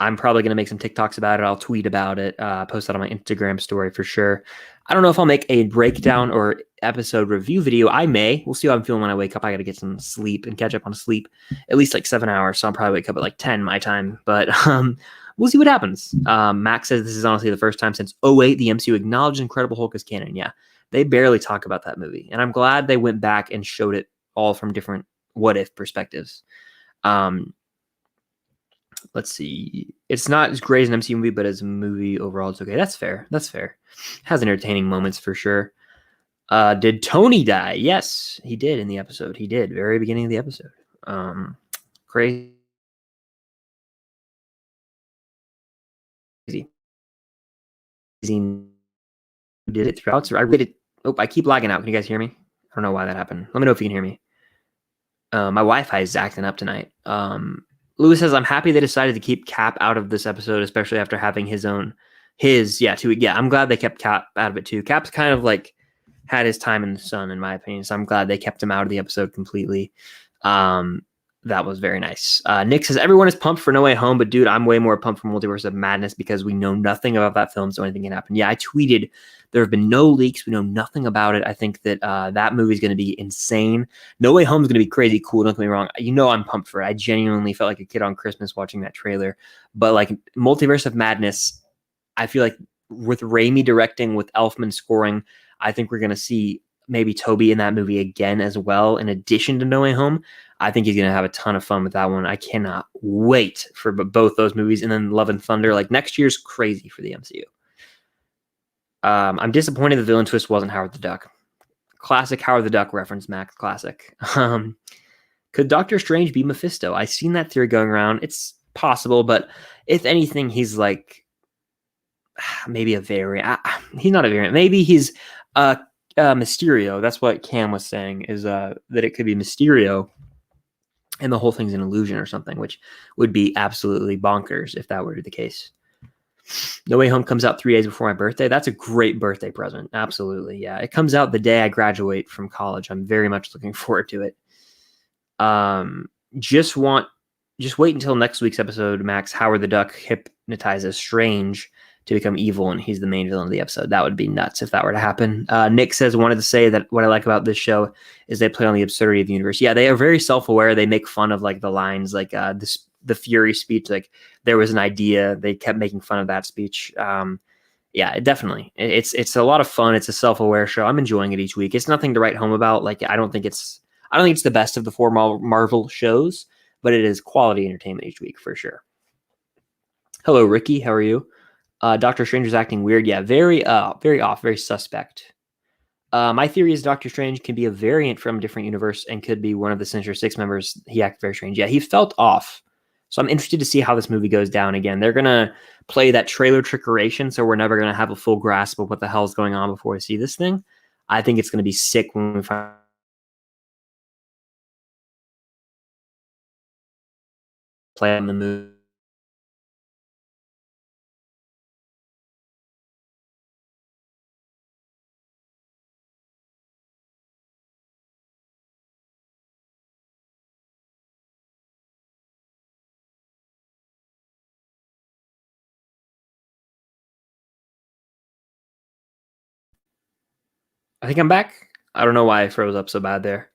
I'm probably going to make some TikToks about it. I'll tweet about it, post that on my Instagram story for sure. I don't know if I'll make a breakdown or episode review video. I may. We'll see how I'm feeling when I wake up. I got to get some sleep and catch up on sleep, at least like 7 hours. So I'll probably wake up at like 10 my time. But we'll see what happens. Max says this is honestly the first time since '08 the MCU acknowledged Incredible Hulk as canon. Yeah, they barely talk about that movie. And I'm glad they went back and showed it all from different what-if perspectives. Let's see. It's not as great as an MCU movie, but as a movie overall, it's okay. That's fair. That's fair. Has entertaining moments for sure. Did Tony die? Yes, he did in the episode. He did. Very beginning of the episode. Crazy. Did it throughout. So I rated. Oh, I keep lagging out. Can you guys hear me? I don't know why that happened. Let me know if you can hear me. My Wi-Fi is acting up tonight. Lewis says, I'm happy they decided to keep Cap out of this episode, especially after having I'm glad they kept Cap out of it too. Cap's kind of like had his time in the sun, in my opinion. So I'm glad they kept him out of the episode completely. That was very nice. Nick says, everyone is pumped for No Way Home, but dude, I'm way more pumped for Multiverse of Madness because we know nothing about that film, so anything can happen. Yeah, I tweeted, there have been no leaks. We know nothing about it. I think that that movie is going to be insane. No Way Home is going to be crazy cool. Don't get me wrong. You know I'm pumped for it. I genuinely felt like a kid on Christmas watching that trailer. But like Multiverse of Madness, I feel like with Raimi directing, with Elfman scoring, I think we're going to see maybe Toby in that movie again as well, in addition to No Way Home. I think he's going to have a ton of fun with that one. I cannot wait for both those movies. And then Love and Thunder. Like next year's crazy for the MCU. I'm disappointed the villain twist wasn't Howard the Duck. Classic Howard the Duck reference, Max. Classic. Could Doctor Strange be Mephisto? I've seen that theory going around. It's possible, but if anything, he's like maybe a variant. He's not a variant. Maybe he's Mysterio. That's what Cam was saying, is that it could be Mysterio and the whole thing's an illusion or something, which would be absolutely bonkers if that were the case. No Way Home comes out 3 days before my birthday. That's a great birthday present. Absolutely. Yeah. It comes out the day I graduate from college. I'm very much looking forward to it. Just wait until next week's episode. Max, Howard the Duck hypnotizes Strange to become evil, and he's the main villain of the episode. That would be nuts if that were to happen. Nick says, wanted to say that what I like about this show is they play on the absurdity of the universe. Yeah, they are very self-aware. They make fun of like the lines, like the Fury speech, like there was an idea. They kept making fun of that speech. Yeah, definitely. It's a lot of fun. It's a self-aware show. I'm enjoying it each week. It's nothing to write home about. Like I don't think it's the best of the 4 Marvel shows, but it is quality entertainment each week for sure. Hello, Ricky. How are you? Doctor Strange is acting weird. Yeah, very off, very suspect. My theory is Doctor Strange can be a variant from a different universe and could be one of the Sinister Six members. He acted very strange. Yeah, he felt off. So I'm interested to see how this movie goes down again. They're going to play that trailer trickeration, so we're never going to have a full grasp of what the hell is going on before we see this thing. I think it's going to be sick when we find play on the movie. I think I'm back. I don't know why I froze up so bad there.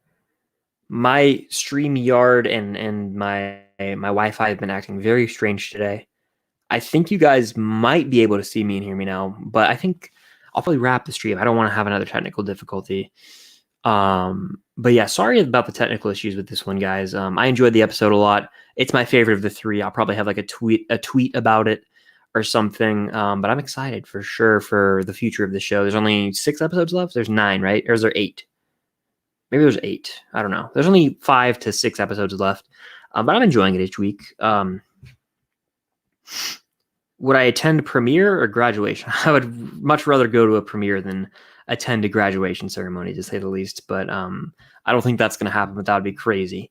My StreamYard and my Wi-Fi have been acting very strange today. I think you guys might be able to see me and hear me now, but I think I'll probably wrap the stream. I don't want to have another technical difficulty. But yeah, sorry about the technical issues with this one, guys. I enjoyed the episode a lot. It's my favorite of the 3. I'll probably have like a tweet about it or something. But I'm excited for sure for the future of the show. There's only 6 episodes left. There's 9, right? Or is there 8? Maybe there's 8. I don't know. There's only 5 to 6 episodes left. But I'm enjoying it each week. Would I attend premiere or graduation? I would much rather go to a premiere than attend a graduation ceremony, to say the least. But I don't think that's going to happen, but that would be crazy.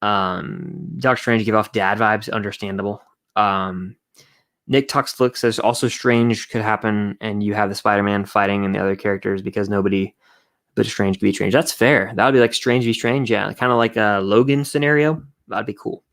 Doctor Strange give off dad vibes, understandable. Nick Tuxflick says also Strange could happen, and you have the Spider-Man fighting and the other characters because nobody but Strange could be Strange. That's fair. That would be like Strange v. Strange. Yeah, kind of like a Logan scenario. That'd be cool.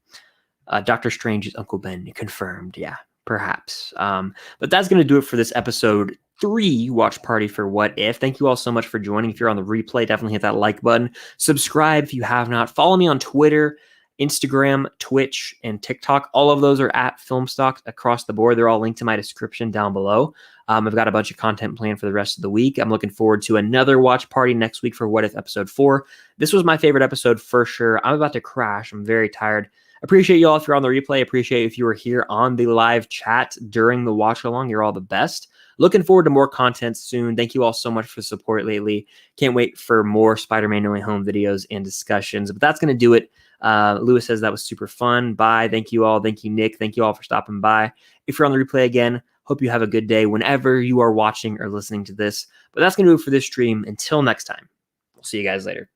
Doctor Strange is Uncle Ben. Confirmed. Yeah, perhaps. But that's going to do it for this episode 3 watch party for What If. Thank you all so much for joining. If you're on the replay, definitely hit that like button. Subscribe if you have not. Follow me on Twitter, Instagram, Twitch, and TikTok. All of those are at Filmstock across the board. They're all linked to my description down below. I've got a bunch of content planned for the rest of the week. I'm looking forward to another watch party next week for What If episode 4. This was my favorite episode for sure. I'm about to crash. I'm very tired. Appreciate you all if you're on the replay. Appreciate if you were here on the live chat during the watch along. You're all the best. Looking forward to more content soon. Thank you all so much for the support lately. Can't wait for more Spider-Man No Way Home videos and discussions. But that's going to do it. Lewis says that was super fun. Bye. Thank you all. Thank you, Nick. Thank you all for stopping by. If you're on the replay again, hope you have a good day whenever you are watching or listening to this. But that's going to do it for this stream. Until next time, we'll see you guys later.